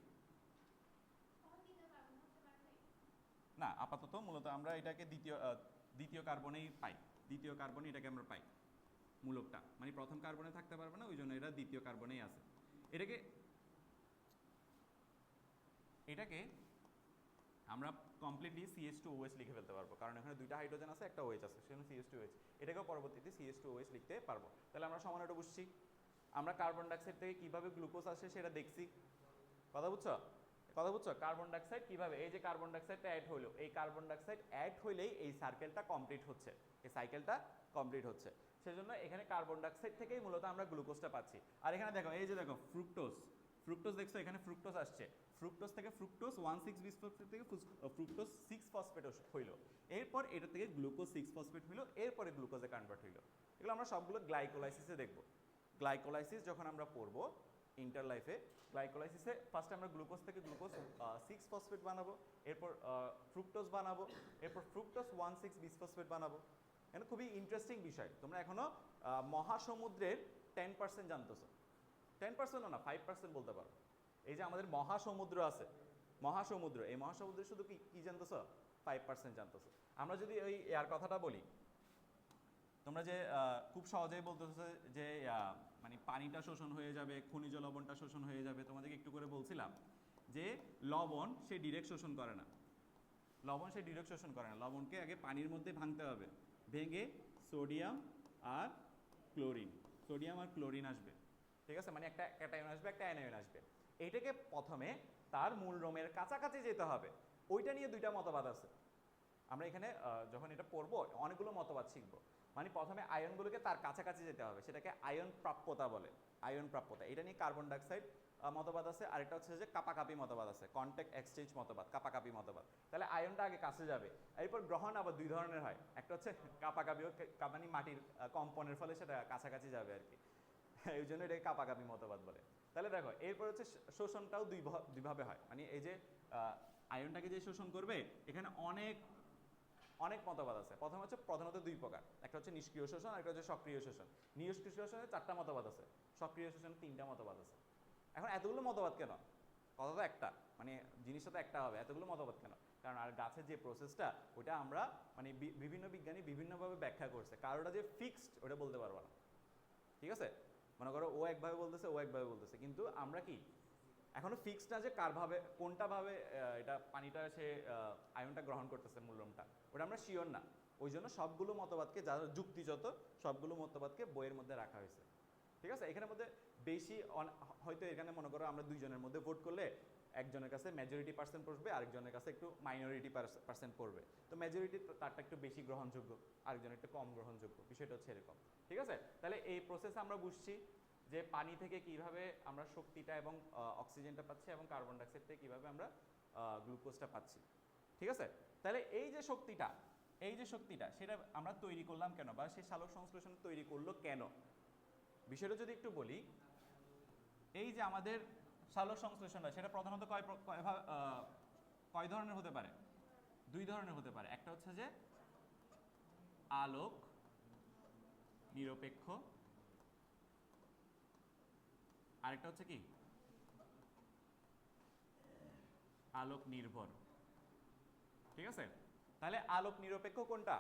Speaker 1: না, আপাতত মূলত আমরা এটাকে দ্বিতীয় কার্বনেই পাই, দ্বিতীয় কার্বনে এটাকে আমরা পাই। মূলকটা, মানে প্রথম কার্বনে থাকতে পারবে না, ওই জন্য এটা দ্বিতীয় কার্বনেই আছে। এটাকে আমরা কমপ্লিটলি CH2OH লিখে ফেলতে পারবো, কারণ এখানে দুইটা হাইড্রোজেন আছে, একটা OH আছে, সেজন্য CH2OH। এটাকেও পরবর্তীতে CH2OH লিখতে পারবো। তাহলে আমরা সমানটা বুঝছি। আমরা কার্বন ডাইঅক্সাইড থেকে কিভাবে গ্লুকোজ আসে সেটা দেখছি। কথা বুঝছো? কার্বন ডাইঅক্সাইড কিভাবে, এই যে কার্বন ডাইঅক্সাইডটা অ্যাড হলো, এই কার্বন ডাইঅক্সাইড অ্যাড হইলেই এই সার্কেলটা কমপ্লিট হচ্ছে, এই সাইকেলটা কমপ্লিট হচ্ছে। সেজন্য এখানে কার্বন ডাইঅক্সাইড থেকেই মূলত আমরা গ্লুকোজটা পাচ্ছি। আর এখানে দেখো, এই যে দেখো ফ্রুক্টোজ দেখছো, এখানে ফ্রুক্টোজ আসছে, ফ্রুক্টোজ থেকে ফ্রুক্টোজ 1,6-বিসফসফেট থেকে ফ্রুক্টোজ 6-ফসফেট হইলো, এরপর এটা থেকে গ্লুকোজ 6-ফসফেট হইলো, এরপরে গ্লুকোজে কনভার্ট হইলো। এগুলো আমরা সবগুলো গ্লাইকোলাইসিসে দেখবো। গ্লাইকোলাইসিস যখন আমরা পড়বো ইন্টার লাইফে, গ্লাইকোলাইসিসে ফার্স্টে আমরা গ্লুকোজ থেকে গ্লুকোজ 6-ফসফেট বানাবো, এরপর ফ্রুক্টোজ বানাবো, এরপর ফ্রুক্টোজ 1,6-বিসফসফেট বানাবো। এটা খুবই ইন্টারেস্টিং বিষয়। তোমরা এখনো মহাসমুদ্রের 10% জানতেছো, 10%ও না, 5% বলতে পারো। এই যে আমাদের মহাসমুদ্র আছে, মহাসমুদ্র, এই মহাসমুদ্রে শুধু কি জানতেছো? 5% জানতেছো। আমরা যদি ওই এর কথাটা বলি, তোমরা যে খুব সহজেই বলতেছো যে মানে পানিটা শোষণ হয়ে যাবে, খনিজ লবণটা শোষণ হয়ে যাবে, তোমাদেরকে একটু করে বলছিলাম যে লবণ সে ডিরেক্ট শোষণ করে না, লবণকে আগে পানির মধ্যে ভাঙতে হবে, ভেঙে সোডিয়াম আর ক্লোরিন আসবে, ঠিক আছে, মানে একটা ক্যাটায়ন আসবে, একটা অ্যানায়ন আসবে। এইটাকে প্রথমে তার মূল রোমের কাছাকাছি যেতে হবে, ওইটা নিয়ে দুইটা মতবাদ আছে। আমরা এখানে যখন এটা পড়বো অনেকগুলো মতবাদ শিখবো। মানে প্রথমে আয়নগুলোকে তার কাছাকাছি যেতে হবে, সেটাকে আয়ন প্রাপ্যতা বলে, আয়ন প্রাপ্যতা। এটা নিয়ে কার্বন ডাইঅক্সাইড মতবাদ আছে, আরেকটা হচ্ছে যে কাপাকাপি মতবাদ আছে, কন্ট্যাক্ট এক্সচেঞ্জ মতবাদ, কাপাকাপি মতবাদ। তাহলে আয়নটা আগে কাছে যাবে, এরপর গ্রহণ আবার দুই ধরনের হয়, একটা হচ্ছে কাপাকাপি, মানে মাটির কম্পনের ফলে সেটা কাছাকাছি যাবে আর কি, এই জন্য এটাকে কাপাকাপি মতবাদ বলে। তাহলে দেখো, এরপর হচ্ছে শোষণটাও দুইভাবে হয়, মানে এই যে আয়নটাকে যে শোষণ করবে, এখানে অনেক মতবাদ আছে। প্রধানত দুই প্রকার, একটা হচ্ছে নিষ্ক্রিয় শোষণ আর একটা হচ্ছে সক্রিয় শোষণ। নিষ্ক্রিয় শোষণে 4টা মতবাদ আছে, সক্রিয় শোষণে 3টা মতবাদ আছে। এখন এতগুলো মতবাদ কেন? কথা তো একটা, মানে জিনিসটা তো একটা হবে, এতগুলো মতবাদ কেন? কারণ আর গাছের যে প্রসেসটা, ওটা আমরা মানে বিভিন্ন বিজ্ঞানী বিভিন্নভাবে ব্যাখ্যা করছে, কারোটা যে ফিক্সড ওটা বলতে পারবো না, ঠিক আছে? মনে করো ও একভাবে বলতেছে, কিন্তু আমরা কি এখনো ফিক্সড না যে কোনটা ভাবে এটা পানিটা সে আয়নটা গ্রহণ করতেছে, মূল্যটা ওটা আমরা শিওর না। ওই জন্য সবগুলো মতবাদকে, যারা যুক্তিযত সবগুলো মতবাদকে বইয়ের মধ্যে রাখা হয়েছে, ঠিক আছে? এখানের মধ্যে বেশি হয়তো এখানে মনে করো আমরা দুইজনের মধ্যে ভোট করলে একজনের কাছে মেজরিটি পার্সেন্ট পড়বে, আরেকজনের কাছে একটু মাইনরিটি পার্সেন্ট পড়বে। তো মেজরিটি তারটা একটু বেশি গ্রহণযোগ্য, আরেকজনের একটু কম গ্রহণযোগ্য, বিষয়টা হচ্ছে এরকম, ঠিক আছে? তাহলে এই প্রসেসে আমরা বুঝছি যে পানি থেকে কিভাবে আমরা শক্তিটা এবং অক্সিজেনটা পাচ্ছি, এবং কার্বন ডাইঅক্সাইড থেকে কিভাবে আমরা গ্লুকোজটা পাচ্ছি, ঠিক আছে? তাহলে এই যে শক্তিটা সেটা আমরা তৈরি করলাম কেন, বা সেই সালোক সংশ্লেষণ তৈরি করলো কেন, বিষয়টা যদি একটু বলি। এই যে আমাদের সালোক সংশ্লেষণটা, সেটা প্রধানত কয় ধরনের হতে পারে? 2 ধরনের হতে পারে। একটা হচ্ছে যে আলোক নিরপেক্ষ, আরেকটা হচ্ছে কি আলোক নির্ভর, ঠিক আছে? তাহলে আলোক নিরপেক্ষ কোনটা?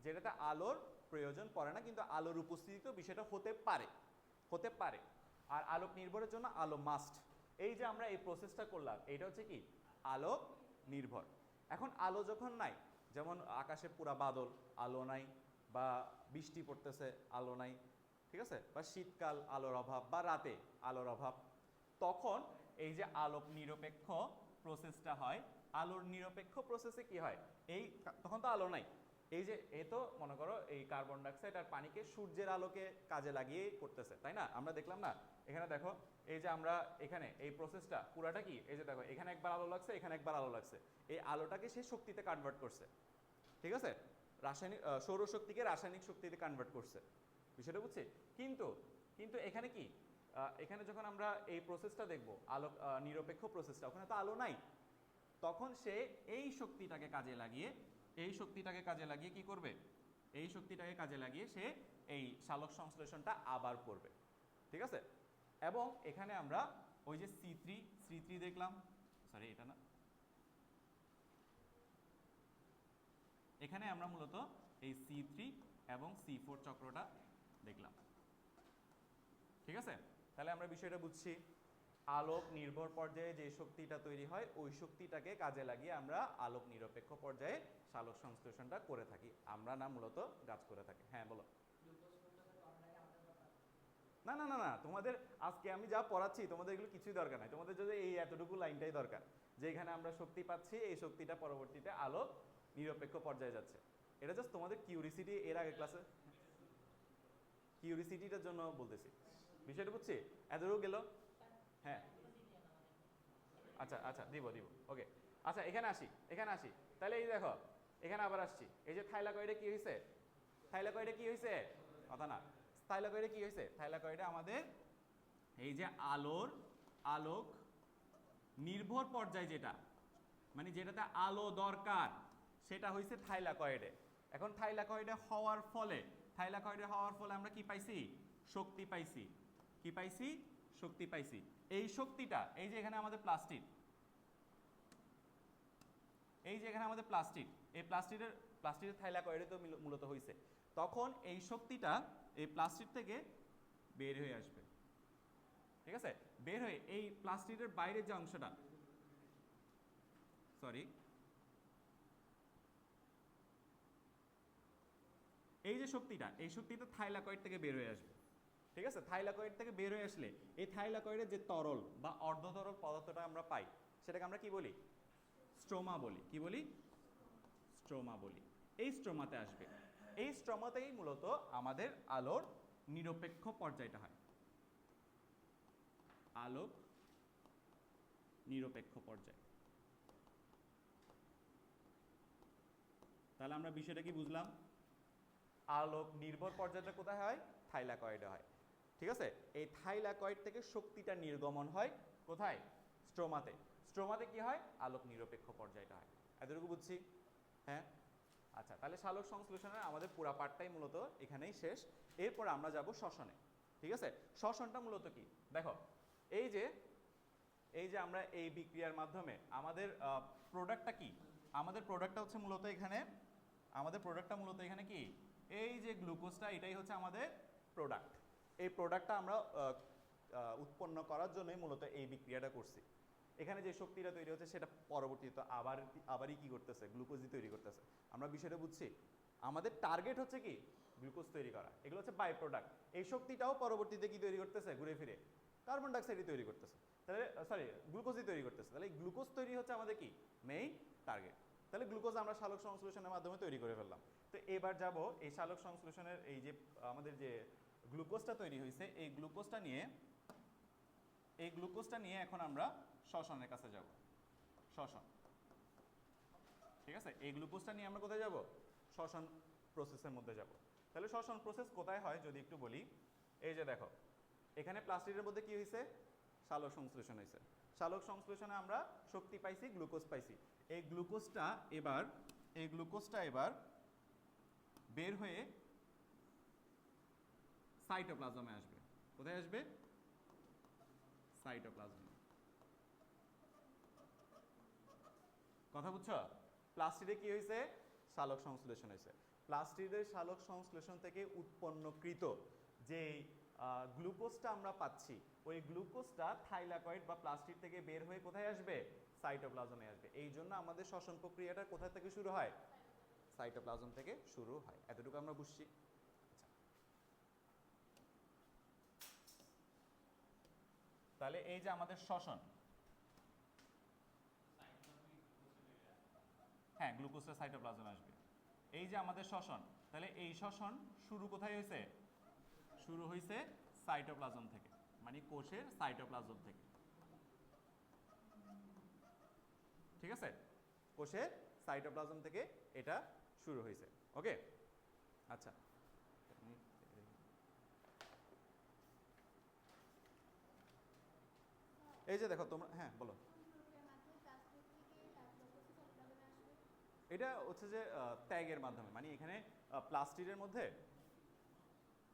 Speaker 1: যেটাতে আলোর প্রয়োজন পড়ে না, কিন্তু আলোর উপস্থিতিতে বিষয়টা হতে পারে। আর আলোক নির্ভরের জন্য আলো মাস্ট। এই যে আমরা এই প্রসেসটা করলাম, এটা হচ্ছে কি আলোক নির্ভর। এখন আলো যখন নাই, যেমন আকাশে পুরা বাদল, আলো নাই, বা বৃষ্টি পড়তেছে, আলো নাই, ঠিক আছে, বা শীতকাল আলোর অভাব, বা রাতে আলোর অভাব, তখন এই যে আলোক নিরপেক্ষ প্রসেসটা হয়, আলোর নিরপেক্ষ প্রসেসে কি হয়, তখন তো আলো নাই, এই যে তো মনে করো এই কার্বন ডাইঅক্সাইড আর পানিকে সূর্যের আলোকে কাজে লাগিয়ে করতেছে, তাই না? আমরা দেখলাম না, এখানে দেখো, এই যে আমরা এখানে এই প্রসেসটা পুরাটা কি, এই যে দেখো এখানে একবার আলো লাগছে, এখানে একবার আলো লাগছে, এই আলোটাকে সে শক্তিতে কনভার্ট করছে, ঠিক আছে? সৌরশক্তিকে রাসায়নিক শক্তিতে কনভার্ট করছে, বিষয়টা বুঝছি? কিন্তু এখানে কি, এখানে যখন আমরা এই প্রসেসটা দেখব, আলোক নিরপেক্ষ প্রসেসটা, ওখানে তো আলো নাই, তখন সে এই শক্তিটাকে কাজে লাগিয়ে কি করবে, এই শক্তিটাকে কাজে লাগিয়ে সে এই সালোক সংশ্লেষণটা আবার করবে, ঠিক আছে? এবং এখানে আমরা ওই যে C3 দেখলাম, সরি এটা না, এখানে আমরা মূলত এই C3 এবং C4 চক্রটা দেখলাম। ঠিক আছে, তাহলে আমরা বিষয়টা বুঝছি। আলোক নির্ভর পর্যায়ে যে শক্তিটা তৈরি হয় ওই শক্তিটাকে কাজে লাগিয়ে আমরা আলোক নিরপেক্ষ পর্যায়ে সালোক সংশ্লেষণটা করে থাকি, আমরা না মূলত গাছ করে থাকি। হ্যাঁ বলো। না না না না, তোমাদের আজকে আমি যা পড়াচ্ছি তোমাদের এগুলো কিছুই দরকার নাই, তোমাদের যদি এই এতটুকু লাইনটাই দরকার যে এখানে আমরা শক্তি পাচ্ছি, এই শক্তিটা পরবর্তীতে আলোক নিরপেক্ষ পর্যায়ে যাচ্ছে। এটা জাস্ট তোমাদের কিউরিসিটি, এর আগে ক্লাসে কিউরিসিটিটার জন্য বলতেছি, বিষয়টা বুঝছি। এতটুকু গেল। হ্যাঁ আচ্ছা আচ্ছা, দিব দিব, ওকে। আচ্ছা এখানে আসি, এখানে আসি, তাহলে এই দেখো এখানে আবার আসছি, এই যে থাইলাকয়েডে কি হয়েছে, থাইলাকয়েডে কি হয়েছে, কথা না, থাইলাকয়েডে কি হয়েছে, থাইলাকয়েডে আমাদের এই যে আলোক নির্ভর পর্যায় যেটা, মানে যেটাতে আলো দরকার সেটা হয়েছে থাইলাকয়েডে। এখন থাইলাকয়েডে হওয়ার ফলে আমরা কি পাইছি, শক্তি পাইছি। কি পাইছি, শক্তি পাইছি। এই শক্তিটা, এই যে এখানে আমাদের প্লাস্টিক, এই যে এখানে আমাদের প্লাস্টিক, এই প্লাস্টিকের থাইলাকয়েডে তো মূলত হয়েছে, তখন এই শক্তিটা এই প্লাস্টিক থেকে বের হয়ে আসবে। ঠিক আছে, বের হয়ে এই প্লাস্টিকের বাইরের যে অংশটা, সরি, এই যে শক্তিটা, এই শক্তিটা থাইলাকয়েড থেকে বের হয়ে আসবে। ঠিক আছে, থাইলাকয়েড থেকে বের হয়ে আসলে এই থাইলাকয়েডের যে তরল বা অর্ধতরল পদার্থটা আমরা পাই সেটাকে আমরা কি বলি, স্ট্রোমা বলি। কি বলি, স্ট্রোমা বলি। এই স্ট্রোমাতে আসবে, এই স্ট্রোমাতেই মূলত আমাদের আলোর নিরপেক্ষ পর্যায়টা হয়, আলোক নিরপেক্ষ পর্যায়। তাহলে আমরা বিষয়টা কি বুঝলাম, আলোক নির্ভর পর্যায়টা কোথায় হয়, থাইলাকয়েডে হয়। ঠিক আছে, এই থাইলাকয়েড থেকে শক্তিটা নির্গমন হয় কোথায়, স্ট্রোমাতে। স্ট্রোমাতে কি হয়, আলোক নিরপেক্ষ পর্যায়টা হয়। এতটুকু বুঝছি। হ্যাঁ আচ্ছা, তাহলে সালোক সংশ্লেষণের আমাদের পুরা পার্টটাই মূলত এখানেই শেষ। এরপর আমরা যাব শ্বসনে। ঠিক আছে, শ্বসনটা মূলত কি দেখো, এই যে আমরা এই বিক্রিয়ার মাধ্যমে আমাদের প্রোডাক্টটা কি, আমাদের প্রোডাক্টটা হচ্ছে মূলত এখানে, আমাদের প্রোডাক্টটা মূলত এখানে কি, এই যে গ্লুকোজটা, এটাই হচ্ছে আমাদের প্রোডাক্ট। এই প্রোডাক্টটা আমরা উৎপন্ন করার জন্যই মূলত এই বিক্রিয়াটা করছি। এখানে যে শক্তিটা তৈরি হচ্ছে সেটা পরবর্তীতে আবারই কি করতেছে, গ্লুকোজই তৈরি করতেছে। আমরা বিষয়টা বুঝছি, আমাদের টার্গেট হচ্ছে কি, গ্লুকোজ তৈরি করা। এগুলো হচ্ছে বাই প্রোডাক্ট। এই শক্তিটাও পরবর্তীতে কি তৈরি করতেছে, ঘুরে ফিরে কার্বন ডাইঅক্সাইডই তৈরি করতেছে, তাহলে সরি গ্লুকোজই তৈরি করতেছে। তাহলে গ্লুকোজ তৈরি হচ্ছে আমাদের কি মেইন টার্গেট। তাহলে গ্লুকোজ আমরা সালোক সংশ্লেষণের মাধ্যমে তৈরি করে ফেললাম। তো এবার যাব এই সালোক সংশ্লেষণের এই যে আমাদের যে গ্লুকোজটা তৈরি হয়েছে, এই গ্লুকোজটা নিয়ে এখন আমরা শ্বসনের কাছে যাব, শ্বসন। ঠিক আছে, এই গ্লুকোজটা নিয়ে আমরা কোথায় যাব, শ্বসন প্রসেসের মধ্যে যাব। তাহলে শ্বসন প্রসেস কোথায় হয় যদি একটু বলি, এই যে দেখো এখানে প্লাস্টিকের মধ্যে কি হয়েছে, সালোক সংশ্লেষণ হয়েছে। সালোক সংশ্লেষণে আমরা শক্তি পাইছি, গ্লুকোজ পাইছি। এই গ্লুকোজটা এবার বের হয়ে সাইটোপ্লাজমে আসবে। কোথায় আসবে, সাইটোপ্লাজমে। কথা বুঝছো, প্লাস্টিডে কি হয়েছে, সালোক সংশ্লেষণ হয়েছে। প্লাস্টিডের সালোক সংশ্লেষণ থেকে উৎপন্নকৃত যে গ্লুকোজটা আমরা পাচ্ছি, ওই গ্লুকোজটা থাইলাকয়েড বা প্লাস্টিড থেকে বের হয়ে কোথায় আসবে, সাইটোপ্লাজমে আসবে। এই জন্য আমাদের শ্বসন প্রক্রিয়াটা কোথা থেকে শুরু হয়, সাইটোপ্লাজম থেকে শুরু হয়। এতটুকু আমরা বুঝছি। তাহলে এই যে আমাদের শ্বসন, হ্যাঁ গ্লুকোজটা সাইটোপ্লাজমে আসবে। এই যে আমাদের শ্বসন, তাহলে এই শ্বসন শুরু কোথায় হয়েছে, শুরু হয়েছে সাইটোপ্লাজম থেকে, মানে কোষের সাইটোপ্লাজম থেকে। ঠিক আছে, কোষের সাইটোপ্লাজম থেকে এটা শুরু হয়েছে। ওকে আচ্ছা, এই যে দেখো তোমরা, হ্যাঁ বলো। এটা হচ্ছে যে ত্যাগের মাধ্যমে, মানে এখানে প্লাস্টিকের মধ্যে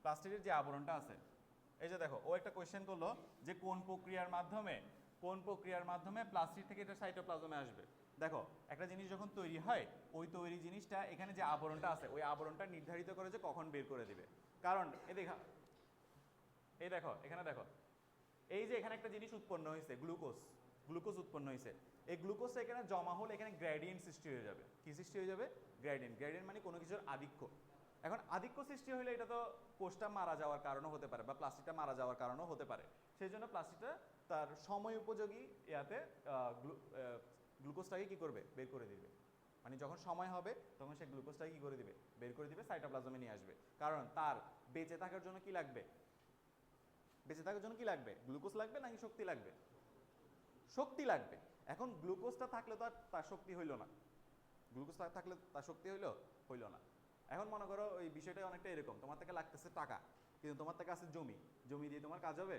Speaker 1: প্লাস্টিকের যে আবরণটা আছে, এই যে দেখো ও একটা কোয়েশ্চেন করলো যে কোন প্রক্রিয়ার মাধ্যমে প্লাস্টিক থেকে এটা সাইটোপ্লাজমে আসবে। দেখো একটা জিনিস যখন তৈরি হয়, ওই তৈরি জিনিসটা এখানে যে আবরণটা আছে ওই আবরণটা নির্ধারিত করে যে কখন বের করে দিবে। কারণ এই দেখো এখানে দেখো, এই যে এখানে একটা জিনিস উৎপন্ন হয়েছে, গ্লুকোজ উৎপন্ন হয়েছে। এই গ্লুকোজটা এখানে জমা হলে এখানে গ্রেডিয়েন্ট সৃষ্টি হয়ে যাবে। কি সৃষ্টি হয়ে যাবে? গ্রেডিয়েন্ট মানে কোনো কিছুর আধিক্য। এখন আধিক্য সৃষ্টি হলে এটা তো কোষটা মারা যাওয়ার কারণও হতে পারে, বা প্লাস্টিকটা মারা যাওয়ার কারণও হতে পারে। সেই জন্য প্লাস্টিকটা তার সময় উপযোগী ইয়াতে গ্লুকোজটাকে কি করবে? বের করে দিবে। মানে যখন সময় হবে তখন সে গ্লুকোজটাকে কি করে দিবে? বের করে দিবে, সাইটোপ্লাজমে নিয়ে আসবে। কারণ তার বেঁচে থাকার জন্য কি লাগবে? বেঁচে থাকার জন্য কি লাগবে? গ্লুকোজ লাগবে নাকি শক্তি লাগবে? শক্তি লাগবে। এখন গ্লুকোজটা থাকলে তো আর তার শক্তি হইল না। গ্লুকোজটা থাকলে তার শক্তি হইল না। এখন মনে করো ওই বিষয়টা অনেকটা এরকম, তোমার থেকে লাগতেছে টাকা, কিন্তু তোমার থেকে আছে জমি দিয়ে তোমার কাজ হবে?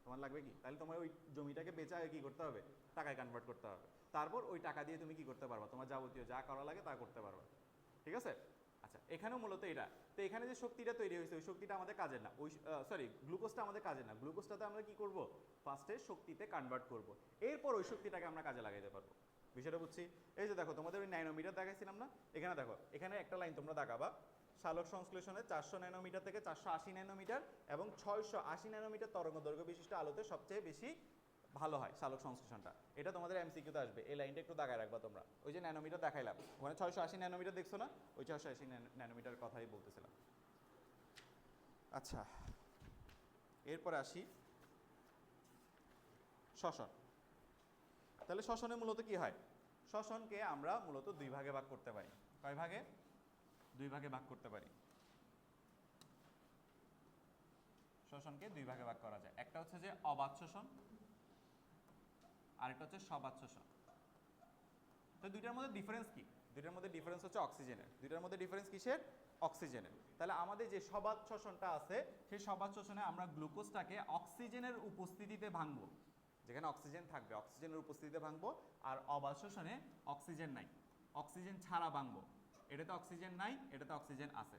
Speaker 1: তোমার লাগবে কি? তাহলে তোমার ওই জমিটাকে বেচায় কি করতে হবে? টাকায় কনভার্ট করতে হবে। তারপর ওই টাকা দিয়ে তুমি কি করতে পারবা? তোমার যাবতীয় যা করা লাগে তা করতে পারবা। ঠিক আছে? আচ্ছা, এখানেও মূলত এটা। তো এখানে যে শক্তিটা তৈরি হয়েছে ওই শক্তিটা আমাদের কাজের না, ওই গ্লুকোজটা আমাদের কাজের না। গ্লুকোজটাতে আমরা কি করব? ফার্স্টে শক্তিতে কনভার্ট করব, এরপর ওই শক্তিটাকে আমরা কাজে লাগাইতে পারবো। বিষয়টা বুঝছি? এই যে দেখো তোমাদের ওই ন্যানোমিটার দেখাইছিলাম না, এখানে দেখো এখানে একটা লাইন তোমরা দেখাবা, সালোক সংশ্লেষণে 400 ন্যানোমিটার থেকে 480 ন্যানোমিটার এবং 680 ন্যানোমিটার তরঙ্গ দৈর্ঘ্য বিশিষ্ট আলোতে সবচেয়ে বেশি ভালো হয় সালোক সংশ্লেষণটা। এটা তোমাদের এমসিকিউতে আসবে, এই লাইনটা একটু দাগায় রাখবা তোমরা। ওই যে ন্যানোমিটার দেখাইলাম, ওখানে 680 ন্যানোমিটার দেখছো না? ওই 680 ন্যানোমিটার কথাই বলতেছিলাম। আচ্ছা, এরপরে আসি শ্বসন। তাহলে শ্বসনে মূলত কি হয়? শ্বসনকে আমরা মূলত দুই ভাগে ভাগ করতে পারি। কয় ভাগে? দুই ভাগে ভাগ করতে পারি। শ্বসনকে দুই ভাগে ভাগ করা যায়। একটা হচ্ছে যে অবাধ শ্বসন, আরেকটা হচ্ছে সবাধ শ্বসন। তো দুইটার মধ্যে ডিফারেন্স কি? দুইটার মধ্যে ডিফারেন্স হচ্ছে অক্সিজেনের। দুইটার মধ্যে ডিফারেন্স কিসের? অক্সিজেনের। তাহলে আমাদের যে সবাধ শ্বসনটা আছে, সেই সবাধ শ্বসনে আমরা গ্লুকোজটাকে অক্সিজেনের উপস্থিতিতে ভাঙবো। যেখানে অক্সিজেন থাকবে অক্সিজেনের উপস্থিতিতে ভাঙবো। আর অবাধ শ্বসনে অক্সিজেন নাই, অক্সিজেন ছাড়া ভাঙবো। এটাতে অক্সিজেন নাই, এটাতে অক্সিজেন আছে।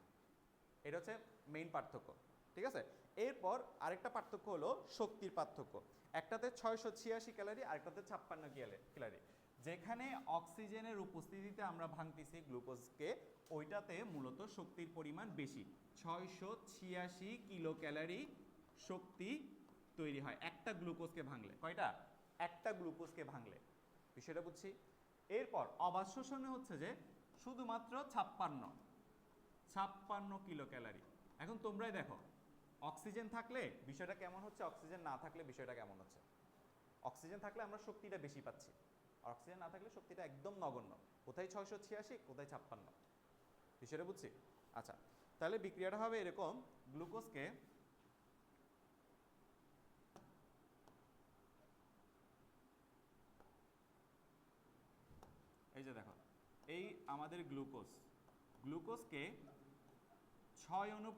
Speaker 1: এটা হচ্ছে মেইন পার্থক্য। ঠিক আছে? এরপর আরেকটা পার্থক্য হলো শক্তির পার্থক্য। একটাতে 686 ক্যালোরি, আরেকটাতে 56 ক্যালোরি। যেখানে অক্সিজেনের উপস্থিতিতে আমরা ভাঙতেছি গ্লুকোজকে, ওইটাতে মূলত শক্তির পরিমাণ বেশি। 686 কিলো ক্যালোরি শক্তি তৈরি হয় একটা গ্লুকোজকে ভাঙলে। কয়টা? একটা গ্লুকোজকে ভাঙলে। বিষয়টা বুঝছি? এরপর অবাধ শোষণে হচ্ছে যে শুধুমাত্র 56 কিলো ক্যালোরি। এখন তোমরাই দেখো অক্সিজেন থাকলে বিষয়টা কেমন হচ্ছে, অক্সিজেন না থাকলে বিষয়টা কেমন হচ্ছে। অক্সিজেন থাকলে আমরা শক্তিটা বেশি পাচ্ছি, আর অক্সিজেন না থাকলে শক্তিটা একদম নগণ্য। কোথায় 686, কোথায় 56। বিষয়টা বুঝছি? আচ্ছা, তাহলে বিক্রিয়াটা হবে এরকম। গ্লুকোজকে এই যে দেখো, এই আমাদের গ্লুকোজকে 6 অণু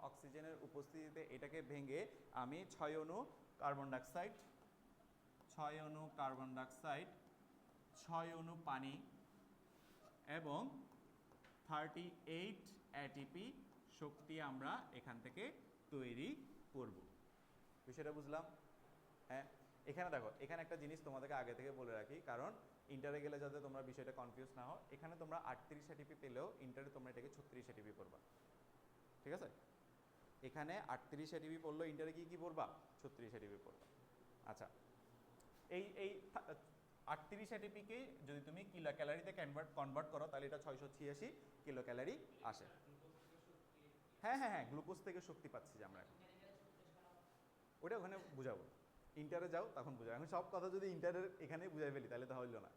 Speaker 1: অক্সিজেনের উপস্থিতিতে এটাকে ভেঙে আমি 6 অণু কার্বন ডাইঅক্সাইড, 6 অণু পানি এবং 38 এটিপি শক্তি আমরা এখান থেকে তৈরি করব। বিষয়টা বুঝলাম? হ্যাঁ। এখানে দেখো, এখানে একটা জিনিস তোমাদেরকে আগে থেকে বলে রাখি, কারণ ইন্টারে গেলে যাতে তোমরা বিষয়টা কনফিউজ না হও। এখানে তোমরা 38 এটিপি পেলেও ইন্টারে তোমরা এটাকে 36 এটিপি পড়বা। ঠিক আছে? এখানে 38 এটিপি পড়লো, ইন্টারে কি পড়বা? 36 এটিপি পড়বা। আচ্ছা, এই 38 এটিপিকে যদি তুমি কিলো ক্যালোরিতে কনভার্ট করো তাহলে এটা 686 কিলো ক্যালোরি আসে। হ্যাঁ, গ্লুকোজ থেকে শক্তি পাচ্ছি যে আমরা এখন। ওটা ওখানে বুঝাবো, ইন্টারে যাও তখন বুঝাবো। এখন সব কথা যদি ইন্টারের এখানে বুঝাই ফেলি তাহলে তো হইল না।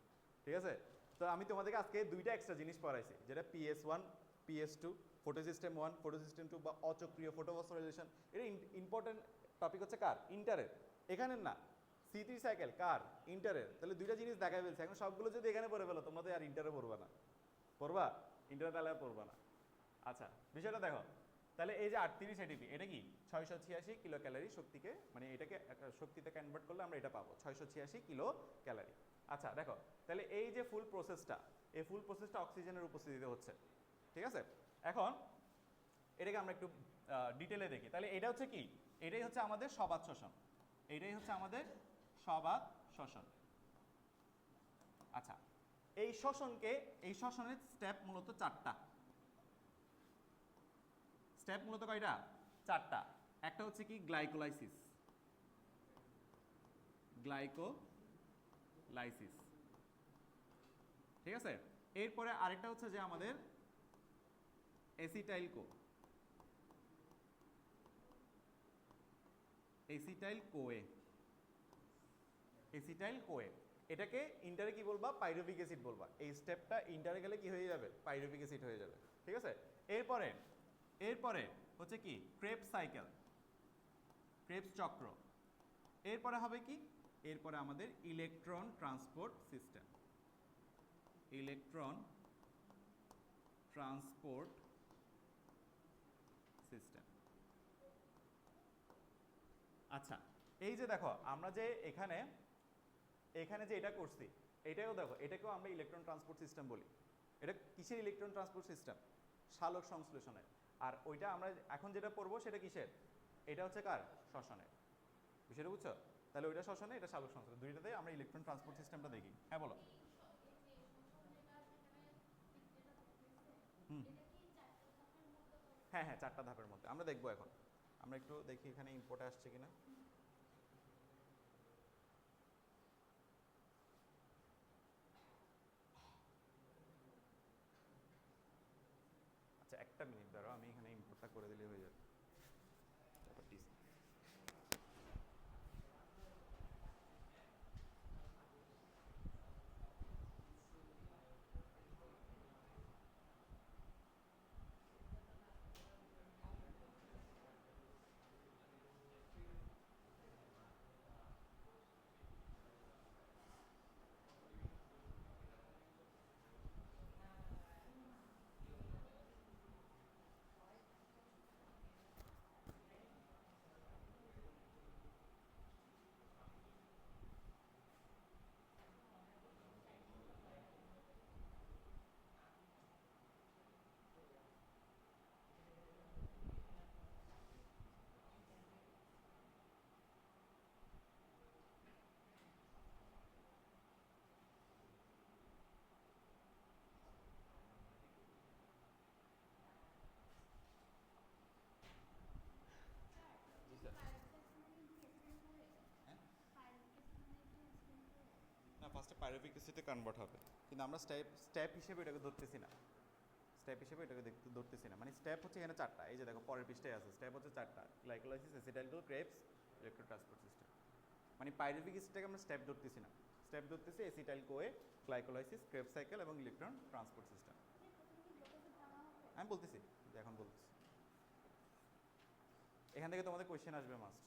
Speaker 1: ঠিক আছে? তো আমি তোমাদেরকে আজকে দুইটা এক্সট্রা জিনিস পড়াইছি, যেটা PS1, PS2, ফটোসিস্টেম 1, ফটোসিস্টেম 2 বা অচক্রীয় ফটোফসফোরাইলেশন। এটা ইম্পর্টেন্ট টপিক হচ্ছে কার? ইন্টারের। এখানের না। C3 সাইকেল কার? ইন্টারের। তাহলে দুইটা জিনিস দেখাই ফেলছে, এখন সবগুলো যদি এখানে পড়ে ফেলো তোমরা তো আর ইন্টারে পড়বা না। পড়বা? ইন্টারে তাহলে আর পড়বা না। আচ্ছা, বিষয়টা দেখো। তাহলে এই যে 38 এটিপি, এটা কি 686 কিলো ক্যালোরি শক্তিকে, মানে এটাকে শক্তিতে কনভার্ট করলে আমরা এটা পাবো 686 কিলো ক্যালোরি। আচ্ছা দেখো, তাহলে এই যে ফুল প্রসেসটা, এই ফুল প্রসেসটা অক্সিজেনের উপস্থিতিতে হচ্ছে। ঠিক আছে? এখন এটাকে আমরা একটু ডিটেলে দেখি। তাহলে এটা হচ্ছে কি? এটাই হচ্ছে আমাদের সবাধ শ্বসন। আচ্ছা, এই শ্বসনের স্টেপ মূলত 4টা। স্টেপ মূলত কয়টা? চারটা। একটা হচ্ছে কি গ্লাইকোলাইসিস, গ্লাইকোলাইসিস, ঠিক আছে। এরপরে আরেকটা হচ্ছে যে আমাদের এসিটাইল কোয়ে, এসিটাইল কোয়ে। এটাকে ইন্টারে কি বলবা? পাইরুভিক অ্যাসিড বলবা। এই স্টেপটা ইন্টারে গেলে কি হয়ে যাবে? পাইরুভিক অ্যাসিড হয়ে যাবে, ঠিক আছে। এরপরে এরপরে হচ্ছে কি ক্রেবস সাইকেল, ক্রেবস চক্র। এরপরে হবে কি? এরপরে আমাদের electron transport system, electron transport system. আচ্ছা, এই যে দেখো আমরা যে এখানে যে এটা করছি, এটাও দেখো, এটাকেও আমরা ইলেকট্রন ট্রান্সপোর্ট সিস্টেম বলি। এটা কিসের ইলেকট্রন ট্রান্সপোর্ট সিস্টেম? সালোক সংশ্লেষণের। আর ওইটা আমরা এখন যেটা পড়বো সেটা কিসের? এটা হচ্ছে কার? শ্বসনের। বিষয়টা বুঝছো? তাহলে ওইটা শ্বসনে, এটা সালোক সংশ্লেষণ, দুইটাতেই আমরা ইলেকট্রন ট্রান্সপোর্ট সিস্টেমটা দেখি। হ্যাঁ বলো। হুম, হ্যাঁ হ্যাঁ, চারটা ধাপের মধ্যে আমরা দেখবো। এখন আমরা একটু দেখি এখানে ইম্পোর্টে আসছে কিনা। আচ্ছা, একটা মিনিট দাঁড়াও, আমি এখানে ইম্পোর্টটা করে দিলে হয়ে যাবে। না, ফার্স্টে পাইরুভিক অ্যাসিডে কনভার্ট হবে, কিন্তু আমরা স্টেপ হিসেবে এটাকে ধরতেছি না। স্টেপ হিসেবে এটাকে ধরতেছি না, মানে স্টেপ হচ্ছে এখানে চারটা। এই যে দেখো পরের পৃষ্ঠায় আছে, স্টেপ হচ্ছে চারটা: glycolysis, acetyl Koi, Krebs, electron transport system. মানে পাইরুভিক অ্যাসিডটাকে আমরা স্টেপ ধরতেছি না, স্টেপ ধরতেছি acetyl Koi, glycolysis, Krebs cycle এবং ইলেকট্রন ট্রান্সপোর্ট সিস্টেম। আমি বলতেছি, এখন বলতেছি। এখান থেকে তোমাদের কোয়েশ্চেন আসবে মাস্ট।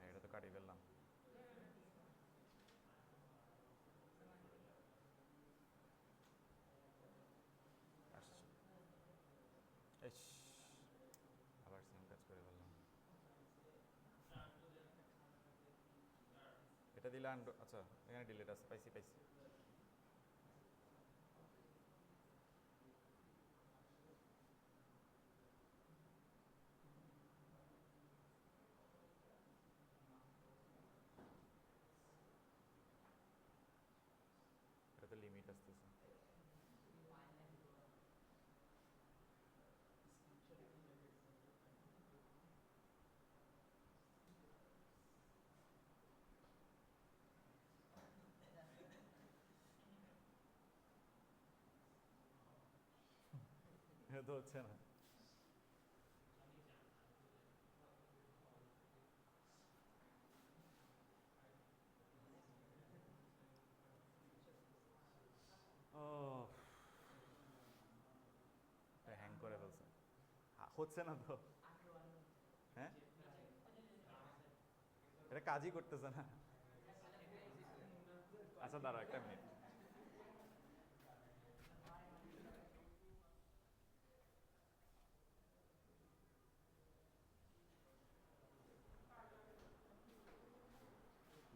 Speaker 1: হ্যাঁ, এটা তো কাটিয়ে ফেললাম। আসছে। ইস, আবার সেম কাজ করে ফেললাম। এটা দিলে আচ্ছা, এখানে ডিলিট আছে, পাইছি পাইছি। এটাতে লিমিট আসতেছে। এটা তো হচ্ছে না। ও, হ্যাং করে ফেলছে, হচ্ছে না তো। হ্যাঁ, এটা কাজই করতেছে না। আচ্ছা দাঁড়াও একটা মিনিট।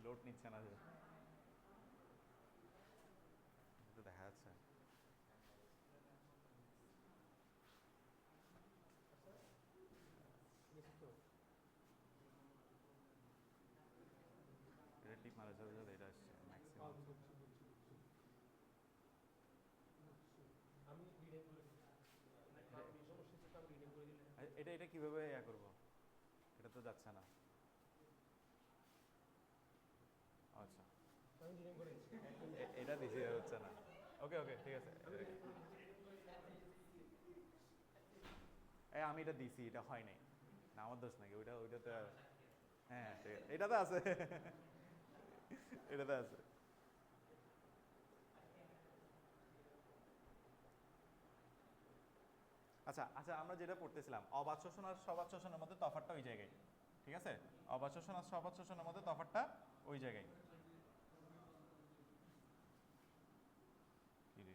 Speaker 1: লোড নিচ্ছে না যে, এটা দেখা যাচ্ছে। এটা টিপ মারা যাবে, এটা আসছে ম্যাক্সিমাম। এটা এটা কিভাবে ইয়া করবো? এটা তো যাচ্ছে না। আচ্ছা এটা দিছি, হচ্ছে না। ওকে ওকে ঠিক আছে। আমি এটা দিছি, এটা হয় নাই। না আমার দোষ নাকি? ওইটা ওইটাতে, হ্যাঁ ঠিক আছে, এটাতে আছে। এটাতে আছে। আচ্ছা আচ্ছা, আমরা যেটা পড়তেছিলাম অবাধ শোষণ আর সবাধ শোষণের মধ্যে তফাৎটা ওই জায়গায়, ঠিক আছে? অবাধ শোষণ আর সবাধ শোষণের মধ্যে তফাৎটা ওই জায়গায়। কি রে?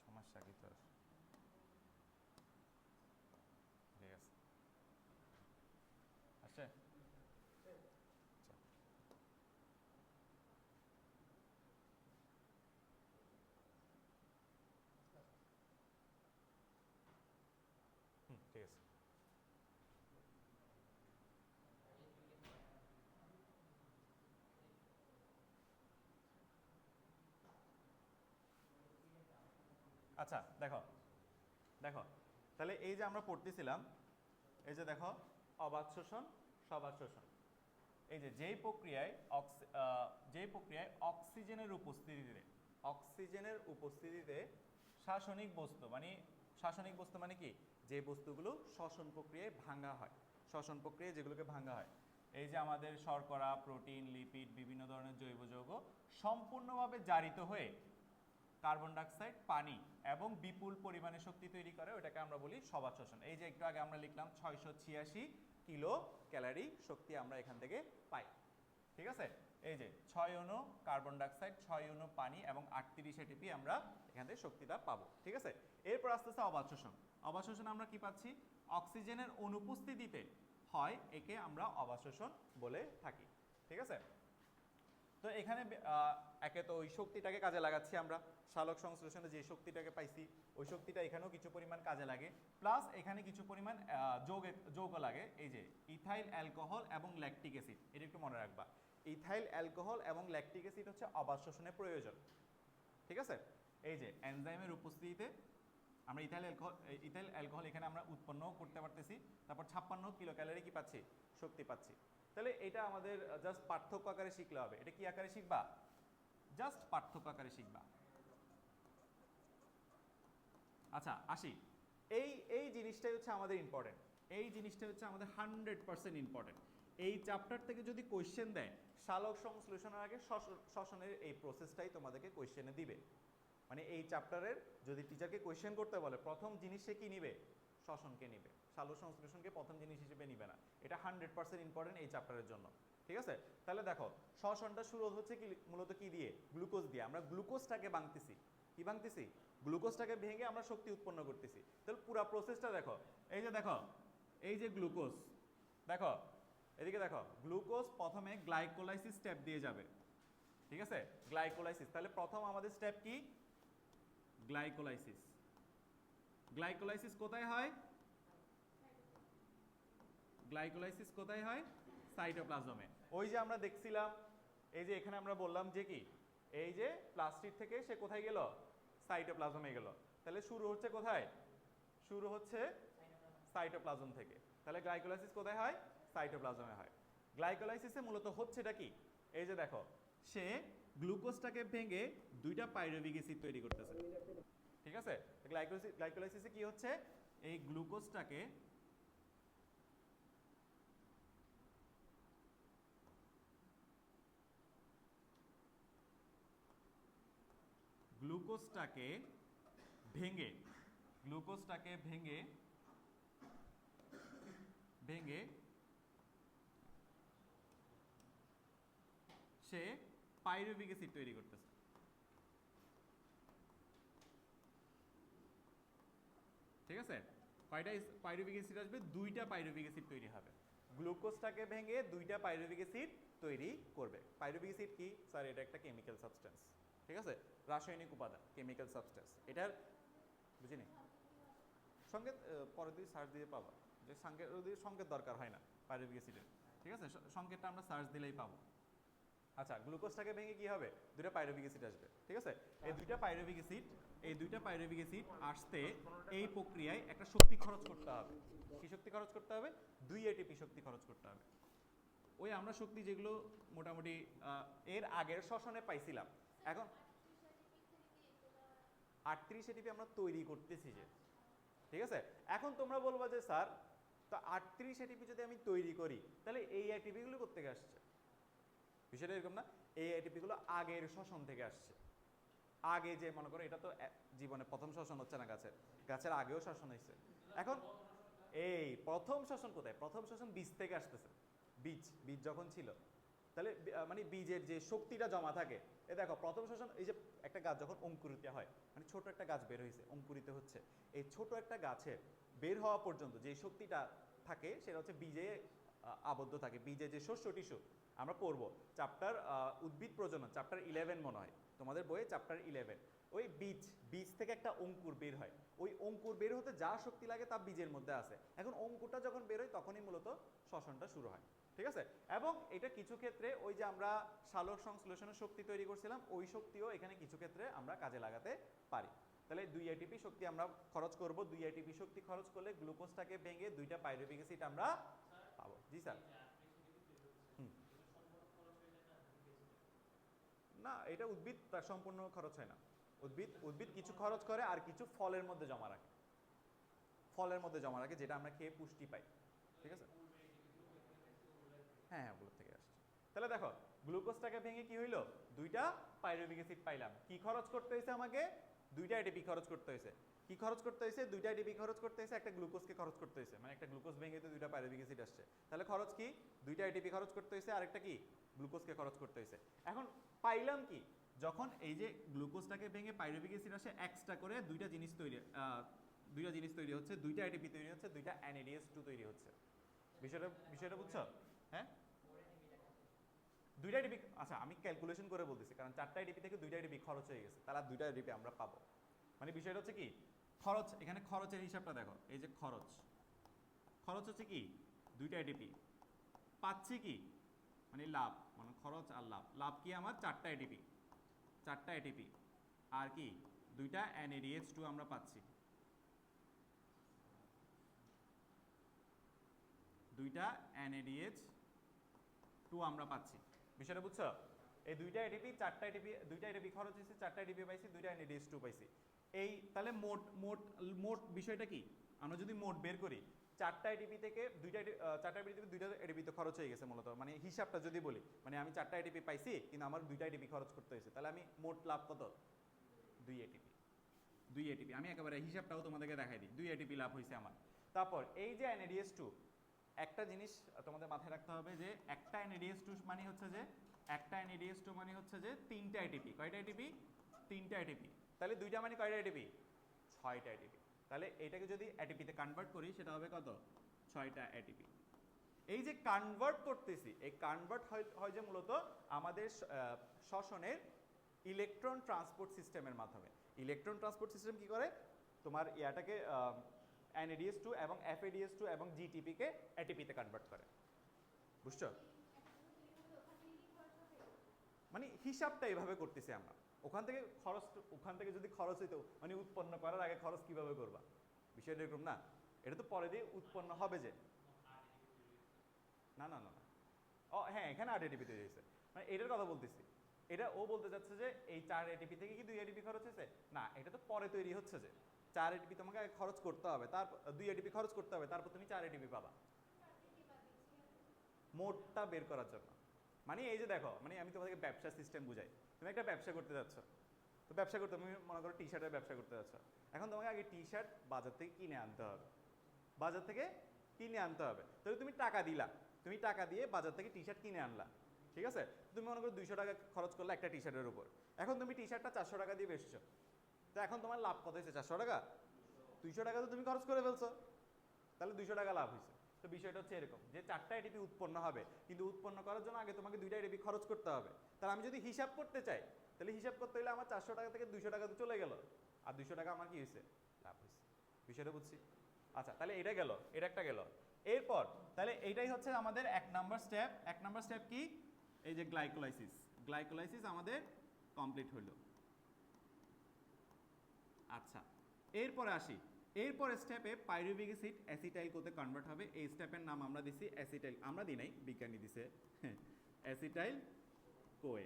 Speaker 1: সমস্যা কি তোর? ঠিক আছে, আসছে। আচ্ছা, হুম ঠিক আছে। আচ্ছা দেখো, দেখো তাহলে এই যে আমরা পড়তেছিলাম, এই যে দেখো অবাধ শোষণ সবাধ শোষণ, এই যে যেই প্রক্রিয়ায় অক্সিজেনের উপস্থিতিতে, অক্সিজেনের উপস্থিতিতে শাসনিক বস্তু মানে, শাসনিক বস্তু মানে কি? যে বস্তুগুলো শ্বসন প্রক্রিয়ায় ভাঙা হয়, শ্বসন প্রক্রিয়ায় যেগুলোকে ভাঙা হয়, এই যে আমাদের শর্করা, প্রোটিন, লিপিড, বিভিন্ন ধরনের জৈব যৌগ সম্পূর্ণভাবে জারিত হয়ে কার্বন ডাইঅক্সাইড, পানি এবং বিপুল পরিমাণে শক্তি তৈরি করে, ওটাকে আমরা বলি সবাধ শোষণ। এই যে একটু আগে আমরা লিখলাম 686 কিলো ক্যালোরি শক্তি আমরা এখান থেকে পাই, ঠিক আছে? এই যে 6 অণু কার্বন ডাইঅক্সাইড, 6 অণু পানি এবং 38 এটিপি আমরা এখান থেকে শক্তিটা পাবো, ঠিক আছে? এরপর আস্তে আস্তে অবাধ শোষণ। অবাধ শোষণ আমরা কি পাচ্ছি? অক্সিজেনের অনুপস্থিতিতে হয়, একে আমরা অবাধ শোষণ বলে থাকি, ঠিক আছে? তো এখানে একে তো ওই শক্তিটাকে কাজে লাগাচ্ছি আমরা, সালোক সংশ্লেষণে যে শক্তিটাকে পাইছি ওই শক্তিটা এখানেও কিছু পরিমাণ কাজে লাগে, প্লাস এখানে কিছু পরিমাণ যৌগ লাগে, এই যে ইথাইল অ্যালকোহল এবং ল্যাকটিক অ্যাসিড, এটা একটু মনে রাখবা। ইথাইল অ্যালকোহল এবং ল্যাকটিক অ্যাসিড হচ্ছে অবাধ শোষণে প্রয়োজন, ঠিক আছে? এই যে এনজাইমের উপস্থিতিতে আমরা ইথাইল অ্যালকোহল এখানে আমরা উৎপন্নও করতে পারতেছি, তারপর 56 কিলো ক্যালোরি কি পাচ্ছি? শক্তি পাচ্ছি। তাহলে এটা আমাদের জাস্ট পার্থক্য আকারে শিখলে হবে। এটা কি আকারে শিখবা? জাস্ট পার্থক্য আকারে শিখবা। আচ্ছা আসি, এই এই জিনিসটাই হচ্ছে আমাদের ইম্পর্টেন্ট, এই জিনিসটা হচ্ছে আমাদের 100% ইম্পর্টেন্ট। এই চ্যাপ্টার থেকে যদি কোয়েশ্চেন দেয়, সালোক সংশ্লেষণের আগে শ্বসনের এই প্রসেসটাই তোমাদেরকে কোয়েশ্চেনে দিবে। মানে এই চ্যাপ্টারের যদি টিচারকে কোয়েশ্চেন করতে বলে, প্রথম জিনিস সে কি নিবে? শ্বসনকে নিবে, সালোক সংশ্লেষণকে প্রথম জিনিস হিসেবে নিবে না। এটা 100% ইম্পর্টেন্ট এই চ্যাপ্টারের জন্য, ঠিক আছে? তাহলে দেখো শ্বসনটা শুরু হচ্ছে কি মূলত কি দিয়ে? গ্লুকোজ দিয়ে। আমরা গ্লুকোজটাকে ভাঙতেছি, কি ভাঙতেছি? গ্লুকোজটাকে ভেঙে আমরা শক্তি উৎপন্ন করতেছি। তাহলে পুরো প্রসেসটা দেখো, এই যে দেখো, এই যে গ্লুকোজ, দেখো এদিকে দেখো, গ্লুকোজ প্রথমে গ্লাইকোলাইসিস স্টেপ দিয়ে যাবে, ঠিক আছে? গ্লাইকোলাইসিস, তাহলে প্রথম আমাদের স্টেপ কি? গ্লাইকোলাইসিস। গ্লাইকোলাইসিস কোথায় হয়? গ্লাইকোলাইসিস কোথায় হয়? সাইটোপ্লাজমে। ওই যে আমরা দেখছিলাম, এই যে এখানে আমরা বললাম যে কি, এই যে প্লাস্টিক থেকে সে কোথায় গেল? সাইটোপ্লাজমে গেল। তাহলে শুরু হচ্ছে কোথায়? শুরু হচ্ছে সাইটোপ্লাজম থেকে। তাহলে গ্লাইকোলাইসিস কোথায় হয়? সাইটোপ্লাজমে হয়। গ্লাইকোলাইসিসে মূলত হচ্ছেটা কি? এই যে দেখো, সে গ্লুকোজটাকে ভেঙে দুইটা পাইরুভিক অ্যাসিড তৈরি করতেছে, ঠিক আছে? গ্লাইকোলাইসিসে কি হচ্ছে? এই গ্লুকোজটাকে গ্লুকোজটাকে ভেঙে ভেঙে সে পাইরুভিক অ্যাসিড তৈরি করতেছে। ঠিক আছে, কয়টা পাইরুভিক অ্যাসিড আসবে? দুইটা পাইরুভিক অ্যাসিড তৈরি হবে। গ্লুকোজটাকে ভেঙে দুইটা পাইরুভিক অ্যাসিড তৈরি করবে। পাইরুভিক অ্যাসিড কি স্যার? এটা একটা কেমিক্যাল সাবস্টেন্স। ঠিক আছে, রাসায়নিক উপাদান, কেমিক্যাল সাবস্টেন্স। এটার বুঝিনি সঙ্গে পরে দিয়ে সার্চ দিয়ে পাবা, যে সংকেত দরকার হয় না পাইরুভিক অ্যাসিডের। ঠিক আছে, সংকেতটা আমরা সার্চ দিলেই পাবো। আচ্ছা, গ্লুকোজটাকে ভেঙে কি হবে? দুটো পাইরুভিক অ্যাসিড আসবে। ঠিক আছে, এই দুইটা পাইরুভিক অ্যাসিড আসতে এই প্রক্রিয়ায় একটা শক্তি খরচ করতে হবে। কি শক্তি খরচ করতে হবে? 2 এটিপি শক্তি খরচ করতে হবে। ওই আমরা শক্তি যেগুলো মোটামুটি এর আগের শ্বসনে পাইছিলাম, এখন 38 এটিপি আমরা তৈরি করতেছি যে। ঠিক আছে, এখন তোমরা বলবা যে স্যার তো 38 এটিপি যদি আমি তৈরি করি তাহলে এই এটিপি গুলো কোত্থেকে আসছে? বিষয়টা এরকম না, এই এটিপি গুলো আগের শ্বসন থেকে আসছে। আগে যে মনে করো এটা তো জীবনে প্রথম শ্বসন হচ্ছে না, গাছের আগেও শ্বসন হয়েছে। এখন এই প্রথম শ্বসন কোথায়? প্রথম শ্বসন বীজ থেকে আসতেছে। বীজ যখন ছিল, তাহলে মানে বীজের যে শক্তিটা জমা থাকে, এই দেখো প্রথম শ্বসন, এই যে একটা গাছ যখন অঙ্কুরিত হয়, মানে ছোট একটা গাছ বের হয়েছে, অঙ্কুরিত হচ্ছে, এই ছোট একটা গাছের বের হওয়া পর্যন্ত যে শক্তিটা থাকে সেটা হচ্ছে বীজে আবদ্ধ থাকে। বীজে যে শস্য টিস্যু আমরা পড়বো চ্যাপ্টার উদ্ভিদ প্রজনন, চ্যাপ্টার 11 মনে হয় তোমাদের বইয়ে, চ্যাপ্টার 11। ওই বীজ থেকে একটা অঙ্কুর বের হয়, ওই অঙ্কুর বের হতে যা শক্তি লাগে তা বীজের মধ্যে আছে। এখন অঙ্কুরটা যখন বের হয় তখনই মূলত শ্বসনটা শুরু হয়। ঠিক আছে, এবং এটা কিছু ক্ষেত্রে ওই যে আমরা সালোক সংশ্লেষণের শক্তি তৈরি করছিলাম, ওই শক্তিও এখানে কিছু ক্ষেত্রে আমরা কাজে লাগাতে পারি। তাহলে 2 এটিপি শক্তি আমরা খরচ করব। 2 এটিপি শক্তি খরচ করলে গ্লুকোজটাকে ভেঙে দুইটা পাইরুভিক অ্যাসিড আমরা পাবো। জি স্যার। না, এটা উদ্ভিদ তার সম্পূর্ণ খরচ হয় না। উদ্ভিদ কিছু খরচ করে আর কিছু ফলের মধ্যে জমা রাখে। যেটা আমরা খেয়ে পুষ্টি পাই। ঠিক আছে, হ্যাঁ ওগুলোর থেকে আসছে। তাহলে দেখো গ্লুকোজটাকে ভেঙে কি হইলো? দুইটা পাইরুভিক অ্যাসিড পাইলাম। কি খরচ করতে হয়েছে আমাকে? দুইটা এটিপি খরচ করতে হয়েছে। কি খরচ করতে হয়েছে? দুইটা এটিপি খরচ করতে হয়েছে, একটা গ্লুকোজকে খরচ করতে হয়েছে, মানে একটা গ্লুকোজ ভেঙে তো দুইটা পাইরুভিক অ্যাসিড আসছে। তাহলে খরচ কি? দুইটা এটিপি খরচ করতে হয়েছে, আরেকটা কি গ্লুকোজকে খরচ করতে হয়েছে। এখন পাইলাম কি? যখন এই যে গ্লুকোজটাকে ভেঙে পাইরুভিক অ্যাসিড আসে, এক্সট্রা করে দুইটা জিনিস তৈরি হচ্ছে, দুইটা এটিপি তৈরি হচ্ছে, দুইটা NADH2 তৈরি হচ্ছে। বিষয়টা বুঝছো? হ্যাঁ, দুইটা এটিপি। আচ্ছা, আমি ক্যালকুলেশন করে বলতেছি, কারণ 4টা এটিপি থেকে 2টা এটিপি খরচ হয়ে গেছে, তাহলে 2টা এটিপি আমরা পাবো। মানে বিষয়টা হচ্ছে কি, খরচ, এখানে খরচের হিসাবটা দেখো। এই যে খরচ হচ্ছে কি 2টা এটিপি, পাচ্ছি কি মানে লাভ, মানে খরচ আর লাভ কি আমার 4টা এটিপি আর কি 2টা NADH2 আমরা পাচ্ছি। 2টা NADH2 আমরা পাচ্ছি। বিষয়টা বুঝছো? এই 2টা এটিপি 4টা এটিপি, 2টা এটিপি খরচ হয়েছে, 4টা এটিপি পাইছি, 2টা NADH2 পাইছি। এই তাহলে মোট বিষয়টা কি? আমরা যদি মোট বের করি, 4টা এটিপি থেকে 2টা এটিপি তো খরচ হয়ে গেছে মূলত, মানে হিসাবটা যদি বলি, মানে আমি 4টা এটিপি পাইছি কিন্তু আমার 2টা এটিপি খরচ করতে হয়েছে, তাহলে আমি মোট লাভ কত? 2 এটিপি। আমি একেবারে হিসাবটাও তোমাদেরকে দেখাই দিই। 2 এটিপি লাভ হয়েছে আমার। তারপর এই যে NADH2, একটা জিনিস তোমাদের মাথায় রাখতে হবে যে একটা NADH2 মানে হচ্ছে যে 3টা এটিপি। কয়টা এটিপি? 3টা এটিপি। তাহলে 2টা মানে কয়টা এটিপি? 6টা এটিপি। তাহলে এটাকে যদি এটিপিতে কনভার্ট করি সেটা হবে কত? 6টা এটিপি। এই যে কনভার্ট করতেছি, এই কনভার্ট হয় যে মূলত আমাদের শ্বসনের ইলেকট্রন ট্রান্সপোর্ট সিস্টেমের মাধ্যমে। ইলেকট্রন ট্রান্সপোর্ট সিস্টেম কি করে? তোমার ইয়াটাকে NADH2 এবং FADH2 এবং GTP কে ATP-তে কনভার্ট করে। বুঝছো? মানে হিসাবটা এইভাবে করতেছি আমরা। ওখান থেকে যদি খরচ হইতো, মানে উৎপন্ন করার আগে খরচ কিভাবে করবা? বিষয়টা এরকম না, এটা তো পরে দিয়ে উৎপন্ন হবে যে। না, ও হ্যাঁ, এখানে 8 এটিপি তৈরি হয়েছে, মানে এটার কথা বলতেছি। এটা ও বলতে যাচ্ছে যে এই 4 এটিপি থেকে কি 2 এটিপি খরচ হয়েছে? না, এটা তো পরে তৈরি হচ্ছে যে। 4 এটিপি তোমাকে খরচ করতে হবে, তারপর 2 এটিপি খরচ করতে হবে, তারপর তুমি 4 এটিপি পাবা মোটটা বের করার জন্য। মানে এই যে দেখো, মানে আমি তোমাদেরকে ব্যবসা সিস্টেম বুঝাই। তুমি একটা ব্যবসা করতে যাচ্ছ, তো ব্যবসা করতে, তুমি মনে করো টি শার্টের ব্যবসা করতে যাচ্ছ, এখন তোমাকে আগে টি শার্ট বাজার থেকে কিনে আনতে হবে, বাজার থেকে কিনে আনতে হবে। তাহলে তুমি টাকা দিলা, তুমি টাকা দিয়ে বাজার থেকে টি শার্ট কিনে আনলা, ঠিক আছে? তুমি মনে করো 200 টাকা খরচ করলে একটা টি শার্টের উপর, এখন তুমি টি শার্টটা 400 টাকা দিয়ে বেচছো, তো এখন তোমার লাভ কত হয়েছে? 400 টাকা। 200 টাকা তো তুমি খরচ করে ফেলছো, তাহলে 200 টাকা লাভ হয়েছে। তো বিষয়টা হচ্ছে এরকম যে 4টা এটিপি উৎপন্ন হবে, কিন্তু উৎপন্ন করার জন্য আগে তোমাকে 2টা এটিপি খরচ করতে হবে। তাহলে আমি যদি হিসাব করতে চাই, তাহলে হিসাব করতে হলে আমার 400 টাকা থেকে 200 টাকা তো চলে গেল, আর 200 টাকা আমার কি হয়েছে? লাভ হয়েছে। বিষয়টা বুঝছি? আচ্ছা, তাহলে এটা গেল, এটা একটা গেল। এরপর তাহলে এইটাই হচ্ছে আমাদের 1 নাম্বার স্টেপ। 1 নাম্বার স্টেপ কি? এই যে গ্লাইকোলাইসিস, গ্লাইকোলাইসিস আমাদের কমপ্লিট হলো। আচ্ছা, এরপরে আসি, এরপরে স্টেপে পাইরুভিক অ্যাসিড অ্যাসিটাইল কোতে কনভার্ট হবে। এই স্টেপের নাম আমরা দিছি অ্যাসিটাইল, আমরা দিই নাই, বিজ্ঞানী দিছে অ্যাসিটাইল কোয়ে,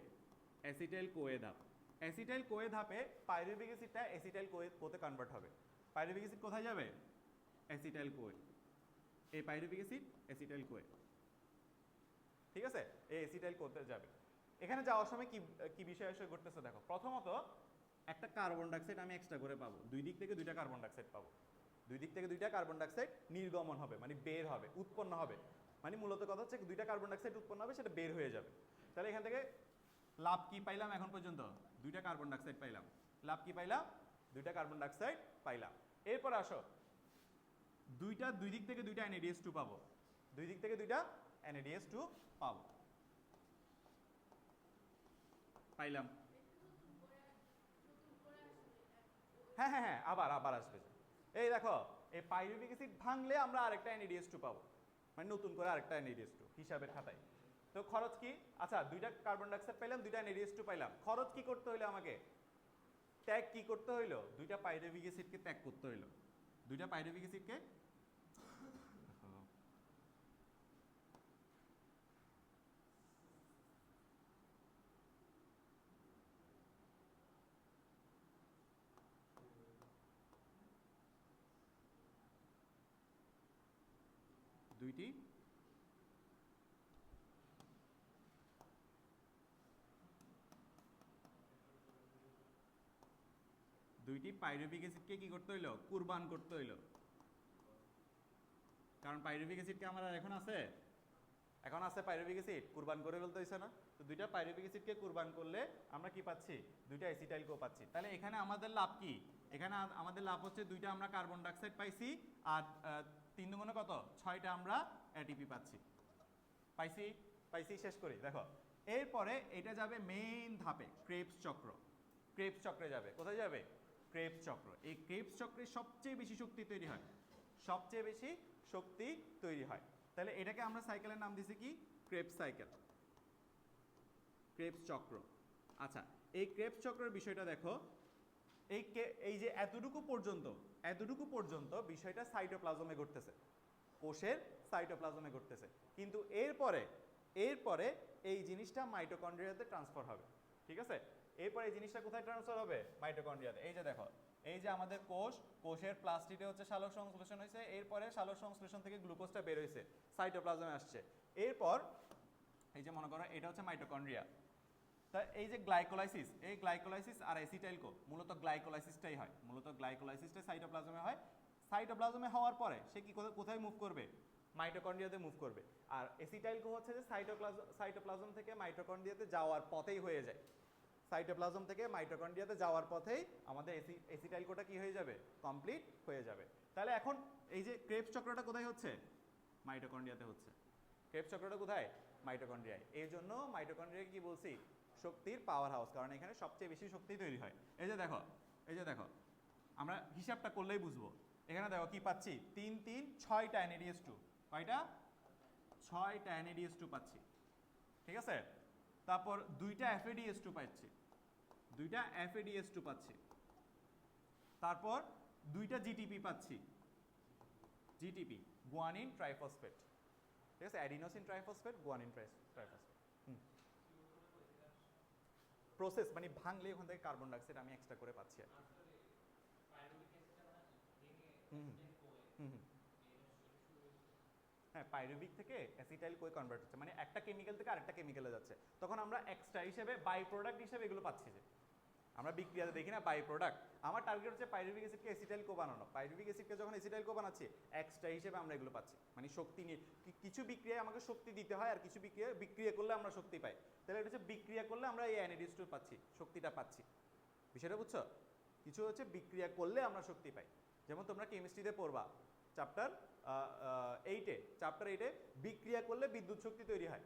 Speaker 1: অ্যাসিটাইল কোয়ে ধাপ। অ্যাসিটাইল কোয়ে ধাপে পাইরুভিক অ্যাসিডটা অ্যাসিটাইল কোতে কনভার্ট হবে। পাইরুভিক অ্যাসিড কোথায় যাবে? Acetyl CoA. এই পাইরুভিক অ্যাসিড অ্যাসিটাইল কোয়ে, ঠিক আছে? এই অ্যাসিটাইল কোতে যাবে। এখানে যাওয়ার সময় কি কি বিষয় এসে ঘটতেছে দেখো। প্রথমত একটা কার্বন ডাইঅক্সাইড আমি এক্সট্রা করে পাবো, দুই দিক থেকে 2টা কার্বন ডাইঅক্সাইড পাবো, দুই দিক থেকে 2টা কার্বন ডাইঅক্সাইড নির্গমন হবে, মানে বের হবে, উৎপন্ন হবে। মানে মূলত কথা হচ্ছে 2টা কার্বন ডাইঅক্সাইড উৎপন্ন হবে, সেটা বের হয়ে যাবে। তাহলে এখান থেকে লাভ কি পাইলাম এখন পর্যন্ত? 2টা কার্বন ডাইঅক্সাইড পাইলাম। লাভ কি পাইলাম? 2টা কার্বন ডাইঅক্সাইড পাইলাম। এরপর আসো, দুই দিক থেকে 2টা NADH2 পাবো, দুই দিক থেকে 2টা NADH2 পাবো, পাইলাম। হ্যাঁ হ্যাঁ হ্যাঁ, আবার আবার আসবে। এই দেখো, এই পাইরুভিক অ্যাসিড ভাঙলে আমরা আরেকটা NADH2 পাবো, মানে নতুন করে আরেকটা NADH2 হিসাবের খাতায়। তো খরচ কি? আচ্ছা, 2টা কার্বন ডাইঅক্সাইড পাইলাম, 2টা NADH2 পাইলাম। খরচ কি করতে হইলো আমাকে? ত্যাগ কি করতে হইলো? 2টা পাইরুভিক অ্যাসিডকে ত্যাগ করতে হইলো, 2টা পাইরুভিক অ্যাসিডকে দুইটি পাইরুভিক অ্যাসিডকে কি করতে হইলো? কুরবান করতে হইলো। কারণ পাইরুভিক অ্যাসিড কি আমার আর এখন আছে? এখন আছে পাইরুভিক অ্যাসিড, কুরবান করে ফেলতে হইছে না? তো 2টা পাইরুভিক অ্যাসিডকে কুরবান করলে আমরা কি পাচ্ছি? 2টা অ্যাসিটাইল কো পাচ্ছি। তাহলে এখানে আমাদের লাভ কি? এখানে আমাদের লাভ হচ্ছে 2টা আমরা কার্বন ডাইঅক্সাইড পাইছি, আর 3 দুগুণে কত? 6টা আমরা এটিপি পাচ্ছি। পাইছি? পাইছি, শেষ করি। দেখো, এরপরে এটা যাবে মেইন ধাপে, ক্রেবস চক্র। ক্রেবস চক্রে যাবে। কোথায় যাবে? ক্রেবস চক্র। এই ক্রেবস চক্রে সবচেয়ে বেশি শক্তি তৈরি হয়, সবচেয়ে বেশি শক্তি তৈরি হয়। তাহলে এটাকে আমরা সাইকেলের নাম দিছি কি? ক্রেবস সাইকেল, ক্রেবস চক্র। আচ্ছা, এই ক্রেবস চক্রের বিষয়টা দেখো, এই যে এতটুকু পর্যন্ত বিষয়টা সাইটোপ্লাজমে ঘটতেছে, কোষের সাইটোপ্লাজমে ঘটতেছে। কিন্তু এরপরে এই জিনিসটা মাইটোকন্ড্রিয়াতে ট্রান্সফার হবে, ঠিক আছে? এরপরে এই জিনিসটা কোথায় ট্রান্সফার হবে? মাইটোকন্ড্রিয়াতে। এই যে দেখো, এই যে আমাদের কোষের প্লাস্টিডে হচ্ছে সালোক সংশ্লেষণ হয়েছে, এরপরে সালোক সংশ্লেষণ থেকে গ্লুকোজটা বের হয়েছে, সাইটোপ্লাজমে আসছে। এরপর এই যে মনে করো এটা হচ্ছে মাইটোকন্ড্রিয়া। তা এই যে গ্লাইকোলাইসিস, এই গ্লাইকোলাইসিস আর অ্যাসিটাইল কো, মূলত গ্লাইকোলাইসিসটাই হয়, মূলত গ্লাইকোলাইসিসটাই সাইটোপ্লাজমে হয়। সাইটোপ্লাজমে হওয়ার পরে সে কি কোথায় মুভ করবে? মাইটোকন্ড্রিয়াতে মুভ করবে। আর অ্যাসিটাইল কো হচ্ছে যে সাইটোপ্লাজম থেকে মাইটোকন্ড্রিয়াতে যাওয়ার পথেই হয়ে যায়, সাইটোপ্লাজম থেকে মাইটোকন্ড্রিয়াতে যাওয়ার পথেই আমাদের অ্যাসিটাইল কোটা কি হয়ে যাবে? কমপ্লিট হয়ে যাবে। তাহলে এখন এই যে ক্রেবস চক্রটা কোথায় হচ্ছে? মাইটোকন্ড্রিয়াতে হচ্ছে। ক্রেবস চক্রটা কোথায়? মাইটোকন্ড্রিয়ায়। এই জন্য মাইটোকন্ড্রিয়াকে কি বলছি? শক্তির পাওয়ার হাউস, কারণ এখানে সবচেয়ে বেশি শক্তি তৈরি হয়। এই যে দেখো, আমরা হিসাবটা করলেই বুঝবো। এখানে দেখো কি পাচ্ছি? 3 3 6টা NADH2। কয়টা? 6টা NADH2 পাচ্ছি, ঠিক আছে? তারপর 2টা FADH2 পাচ্ছি, 2টা FADH2 পাচ্ছি। তারপর 2টা GTP পাচ্ছি, GTP গুয়ানিন ট্রাইফসফেট, ঠিক আছে? Adenosine triphosphate, guanine triphosphate. Process মানে ভাঙলে ওখান থেকে কার্বন ডাইঅক্সাইড আমি এক্সট্রা করে পাচ্ছি আর কি। হ্যাঁ, পাইরুভিক থেকে অ্যাসিটাইল কোয়ে কনভার্ট হচ্ছে, মানে একটা কেমিক্যাল থেকে আরেকটা কেমিক্যালে যাচ্ছে। তখন আমরা এক্সট্রা হিসেবে, বাই প্রোডাক্ট হিসেবে এগুলো পাচ্ছি, যে আমরা বিক্রিয়াতে দেখি না বাই প্রোডাক্ট। আমার টার্গেট হচ্ছে পাইরুভিক অ্যাসিডকে অ্যাসিটাইল কো বানানো। পাইরুভিক অ্যাসিডকে যখন অ্যাসিটাইল কো বানাচ্ছি এক্সট্রা হিসেবে আমরা এগুলো পাচ্ছি, মানে শক্তি নিয়ে। কিছু বিক্রিয়ায় আমাকে শক্তি দিতে হয়, আর কিছু বিক্রিয়া করলে আমরা শক্তি পাই। তাহলে এটা হচ্ছে বিক্রিয়া করলে আমরা এই NADH2 পাচ্ছি, শক্তিটা পাচ্ছি। বিষয়টা বুঝছো? কিছু হচ্ছে বিক্রিয়া করলে আমরা শক্তি পাই। যেমন তোমরা কেমিস্ট্রিতে পড়বা চ্যাপ্টার 8-এ বিক্রিয়া করলে বিদ্যুৎ শক্তি তৈরি হয়।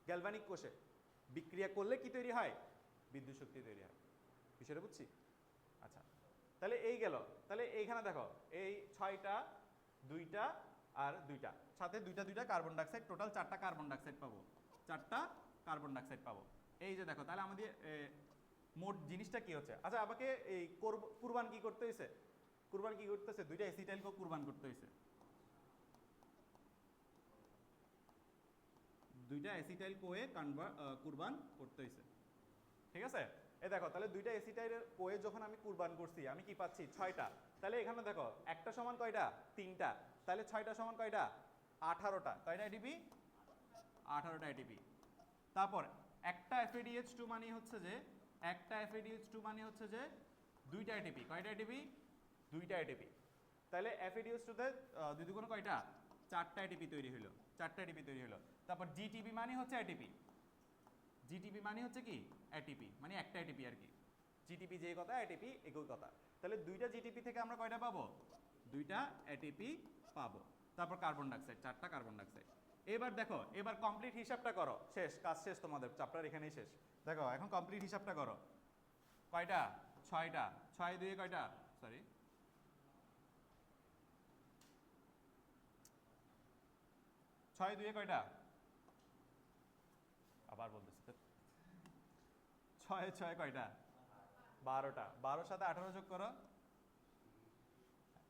Speaker 1: গ্যালভানিক কোষে বিক্রিয়া করলে কি তৈরি হয়? বিদ্যুৎ শক্তি তৈরি হয়। বিষয়টা বুঝছি? আচ্ছা, তাহলে এই গেল। তাহলে এইখানে দেখো এই 6টা 2টা আর 2টা, সাথে 2টা কার্বন ডাইঅক্সাইড, টোটাল 4টা কার্বন ডাইঅক্সাইড পাবো। 4টা কার্বন ডাইঅক্সাইড পাবো। এই যে দেখো, তাহলে আমাদের মোট জিনিসটা কি হচ্ছে? আচ্ছা, আমাকে এই কুরবান কি করতে হয়েছে? কুরবান কি করতে হয়েছে? 2টা অ্যাসিটাইল কো কুরবান করতে হয়েছে। 2টা অ্যাসিটাইল কোয়ে কুরবান করতে হয়েছে। ঠিক আছে? এই দেখো, তাহলে 2টা অ্যাসিটাইল কোয়ে যখন আমি কুরবান করছি, আমি কি পাচ্ছি? 6টা। তাহলে এখানে দেখো একটা সমান কয়টা? 3টা। তাহলে 6টা সমান কয়টা? 18টা। কয়টা এটিপি? 18টা এটিপি। তারপর একটা FADH2 মানে হচ্ছে যে, একটা FADH2 মানে হচ্ছে যে 2টা এটিপি। কয়টা এটিপি? 2টা এটিপি। তাহলে FADH2 তে 2 দুগুণ কয়টা? 4টা এটিপি তৈরি হলো। 4টা এটিপি তৈরি হলো। তারপর GTP মানে হচ্ছে এটিপি। জিটিপি মানে হচ্ছে কি? এটিপি, মানে একটা এটিপি আর কি। জিটিপি যে কথা, এটিপি একই কথা। তাহলে 2টা জিটিপি থেকে আমরা কয়টা পাবো? 2টা এটিপি পাবো। তারপর কার্বন ডাইঅক্সাইড, 4টা কার্বন ডাইঅক্সাইড। এবার দেখো, এবার কমপ্লিট হিসাবটা করো। শেষ, কাজ শেষ, তোমাদের চ্যাপ্টার এখানেই শেষ। দেখো এখন কমপ্লিট হিসাবটা করো। কয়টা? 6টা। 6 2 কয়টা? সরি, 6 2 কয়টা? আবার বলতেছি তো, 6 6 কয়টা? 12টা। 12 সাথে 18 যোগ করো,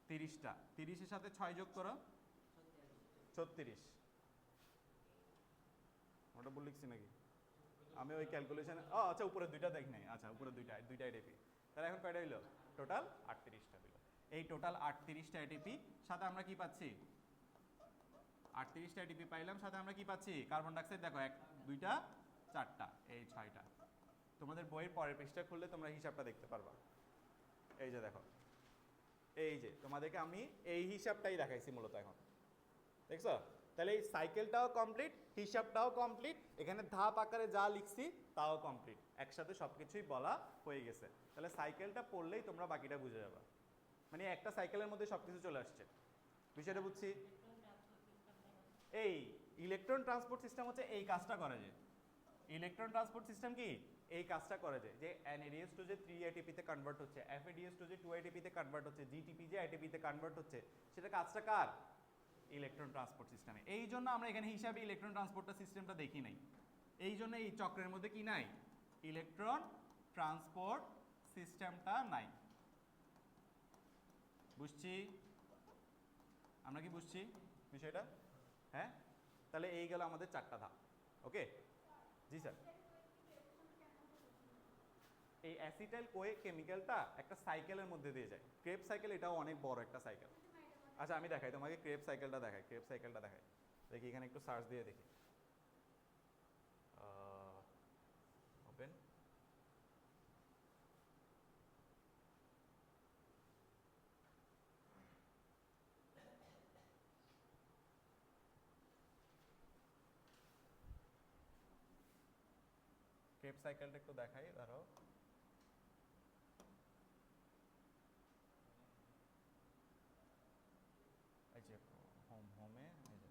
Speaker 1: 30টা। 30-এর সাথে 6 যোগ করো, 36। ওটা ভুল লিখছি নাকি? আমি ওই ক্যালকুলেশন, আচ্ছা উপরের 2টা দেখ নাই। আচ্ছা, উপরের 2টা এটিপি। তাহলে এখন কয়টা হইলো? টোটাল 38টা হইলো। এই টোটাল 38টা এটিপি সাথে আমরা কি পাচ্ছি? 38টা এটিপি পাইলাম, সাথে আমরা কি পাচ্ছি? কার্বন ডাইঅক্সাইড দেখো 1 2টা 4টা, এই 6টা। তোমাদের বইয়ের পরের পৃষ্ঠা খুললে তোমরা হিসাবটা দেখতে পারবা। এই যে দেখো, এই যে তোমাদেরকে আমি এই হিসাবটাই দেখাইছি মূলত এখন। দেখছো? তাহলে এই সাইকেলটাও কমপ্লিট, হিসাবটাও কমপ্লিট, এখানে ধাপ আকারে যা লিখছি তাও কমপ্লিট, একসাথে সবকিছুই বলা হয়ে গেছে। তাহলে সাইকেলটা পড়লেই তোমরা বাকিটা বুঝে যাবে, মানে একটা সাইকেলের মধ্যে সবকিছু চলে আসছে। বিষয়টা বুঝছি? এই ইলেকট্রন ট্রান্সপোর্ট সিস্টেম হচ্ছে এই কাজটা করে। যে ইলেকট্রন ট্রান্সপোর্ট সিস্টেম কি এই কাজটা করে, যে NADH2 যে 3 ATP তে কনভার্ট হচ্ছে, FADH2 যে 2 ATP তে কনভার্ট হচ্ছে, GTP যে ATP তে কনভার্ট হচ্ছে, সেটা কাজটা কার? ইলেকট্রন ট্রান্সপোর্ট সিস্টেমে। এই জন্য আমরা এখানে হিসাবে ইলেকট্রন ট্রান্সপোর্ট সিস্টেমটা দেখি নাই। এই জন্য এই চক্রের মধ্যে কি নাই? ইলেকট্রন ট্রান্সপোর্ট সিস্টেমটা নাই। বুঝছি? আমরা কি বুঝছি বিষয়টা? হ্যাঁ, তাহলে এই গেল আমাদের 4টা ধাপ। ওকে, জি স্যার। এই অ্যাসিটাইল কোয়ে কেমিক্যালটা একটা সাইকেলের মধ্যে দিয়ে যায়, ক্রেব সাইকেল। এটাও অনেক বড় একটা সাইকেল। আচ্ছা, আমি দেখাই তোমাকে, ক্রেব সাইকেলটা দেখাই। ক্রেব সাইকেলটা দেখাই, দেখি এখানে একটু সার্চ দিয়ে দেখি। ওপেন। ক্রেব সাইকেলটা একটু দেখাই, ধরো। এই যে হোমে এই যে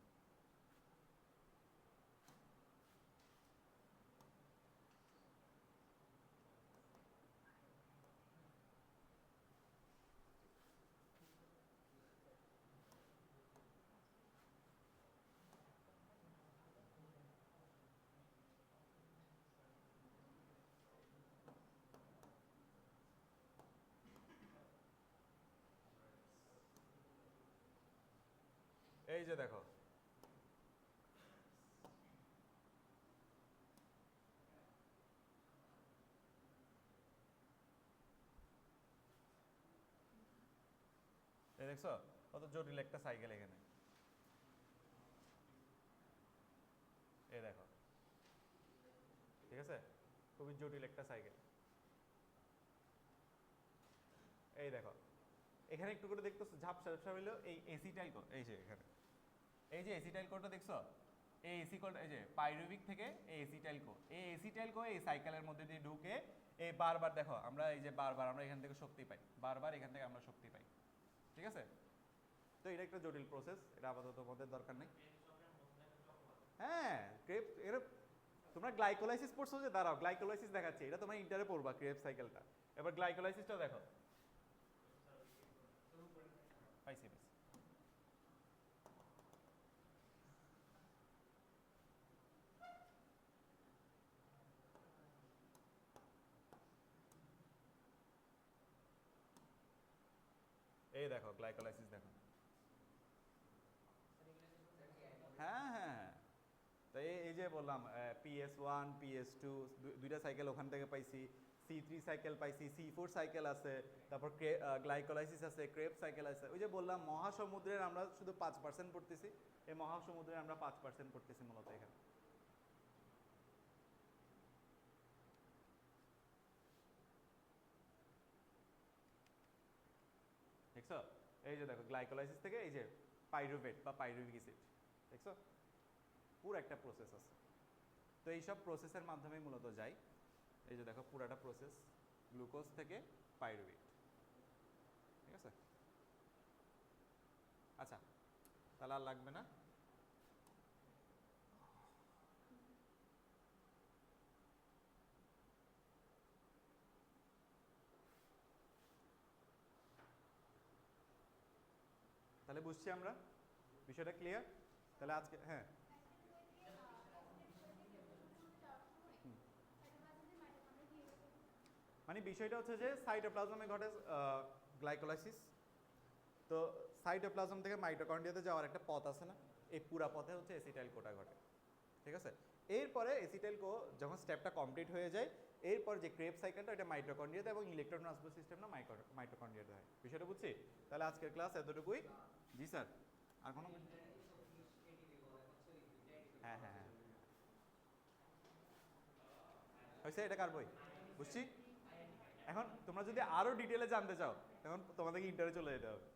Speaker 1: এই যে দেখো, এই দেখছো কত জটিল একটা সাইকেল এখানে। এই দেখো, ঠিক আছে, খুবই জটিল একটা সাইকেল। এই দেখো এখানে একটু করে দেখতেছো ঝাপসা ঝাপসা হইলো এই এসিটাইল কোড, এই যে এখানে এই যে এসিটাইল কোডটা দেখছো, এই এসি কোড, এই যে পাইরুভিক থেকে এই এসিটাইল কোড, এই এসিটাইল কোড এই সাইকেলের মধ্যে দিয়ে ঢুকে এই বারবার দেখো আমরা এই যে বারবার আমরা এখান থেকে শক্তি পাই, বারবার এখান থেকে আমরা শক্তি পাই, ঠিক আছে? তো এটা একটা জটিল প্রসেস, এটা আপাতত তোমাদের দরকার নেই। হ্যাঁ ক্রেপ এর তোমরা গ্লাইকোলাইসিস পড়ছো যে, দাঁড়াও গ্লাইকোলাইসিস দেখাচ্ছি, এটা তোমরা ইন্টারে পড়বা ক্রেপ সাইকেলটা। এবার গ্লাইকোলাইসিসটা দেখো, পাইছি পাইছি। এই দেখো গ্লাইকোলাইসিস দেখো, হ্যাঁ হ্যাঁ। তো এই যে বললাম PS1 PS2 দুইটা সাইকেল ওখান থেকে পাইছি, C3 সাইকেল পাইছি, C4 সাইকেল আছে, তারপর গ্লাইকোলাইসিস আছে, ক্রেপ সাইকেল আছে। ওই যে বললাম মহাসমুদ্রের আমরা শুধু 5% পড়তেছি, এই মহাসমুদ্রের আমরা 5% পড়তেছি মূলত এখানে। দেখছো এই যে দেখো গ্লাইকোলাইসিস থেকে এই যে পাইরুভেট বা পাইরুভিক অ্যাসিড, দেখছো পুরো একটা প্রসেস আছে। তো এইসব প্রসেসের মাধ্যমে মূলত যাই, এই যে দেখো পুরাটা প্রসেস গ্লুকোজ থেকে পাইরুভেট, ঠিক আছে? আচ্ছা তাহলে আর লাগবে না। তাহলে বুঝছি আমরা, বিষয়টা ক্লিয়ার? তাহলে আজকে হ্যাঁ মানে বিষয়টা হচ্ছে যে সাইটোপ্লাজমে ঘটে গ্লাইকোলাইসিস, তো সাইটোপ্লাজম থেকে মাইটোকন্ড্রিয়াতে যাওয়ার একটা পথ আছে না, এই পুরা পথে হচ্ছে এসিটাইল কোটা ঘটে, ঠিক আছে? এরপরে এসিটাইল কো যখন স্টেপটা কমপ্লিট হয়ে যায়, এরপর যে ক্রেপ সাইকেলটা এটা মাইটোকন্ড্রিয়াতে এবং ইলেকট্রন ট্রান্সপোর্ট সিস্টেম না মাইটোকন্ড্রিয়াতে হয়। বিষয়টা বুঝছি? তাহলে আজকের ক্লাস এতটুকুই। জি স্যার, আর কোনো? হ্যাঁ হ্যাঁ হ্যাঁ হয়েছে, এটা কার বই? বুঝছি। এখন তোমরা যদি আরো ডিটেলে জানতে চাও তখন তোমাদেরকে ইন্টারে চলে যেতে হবে।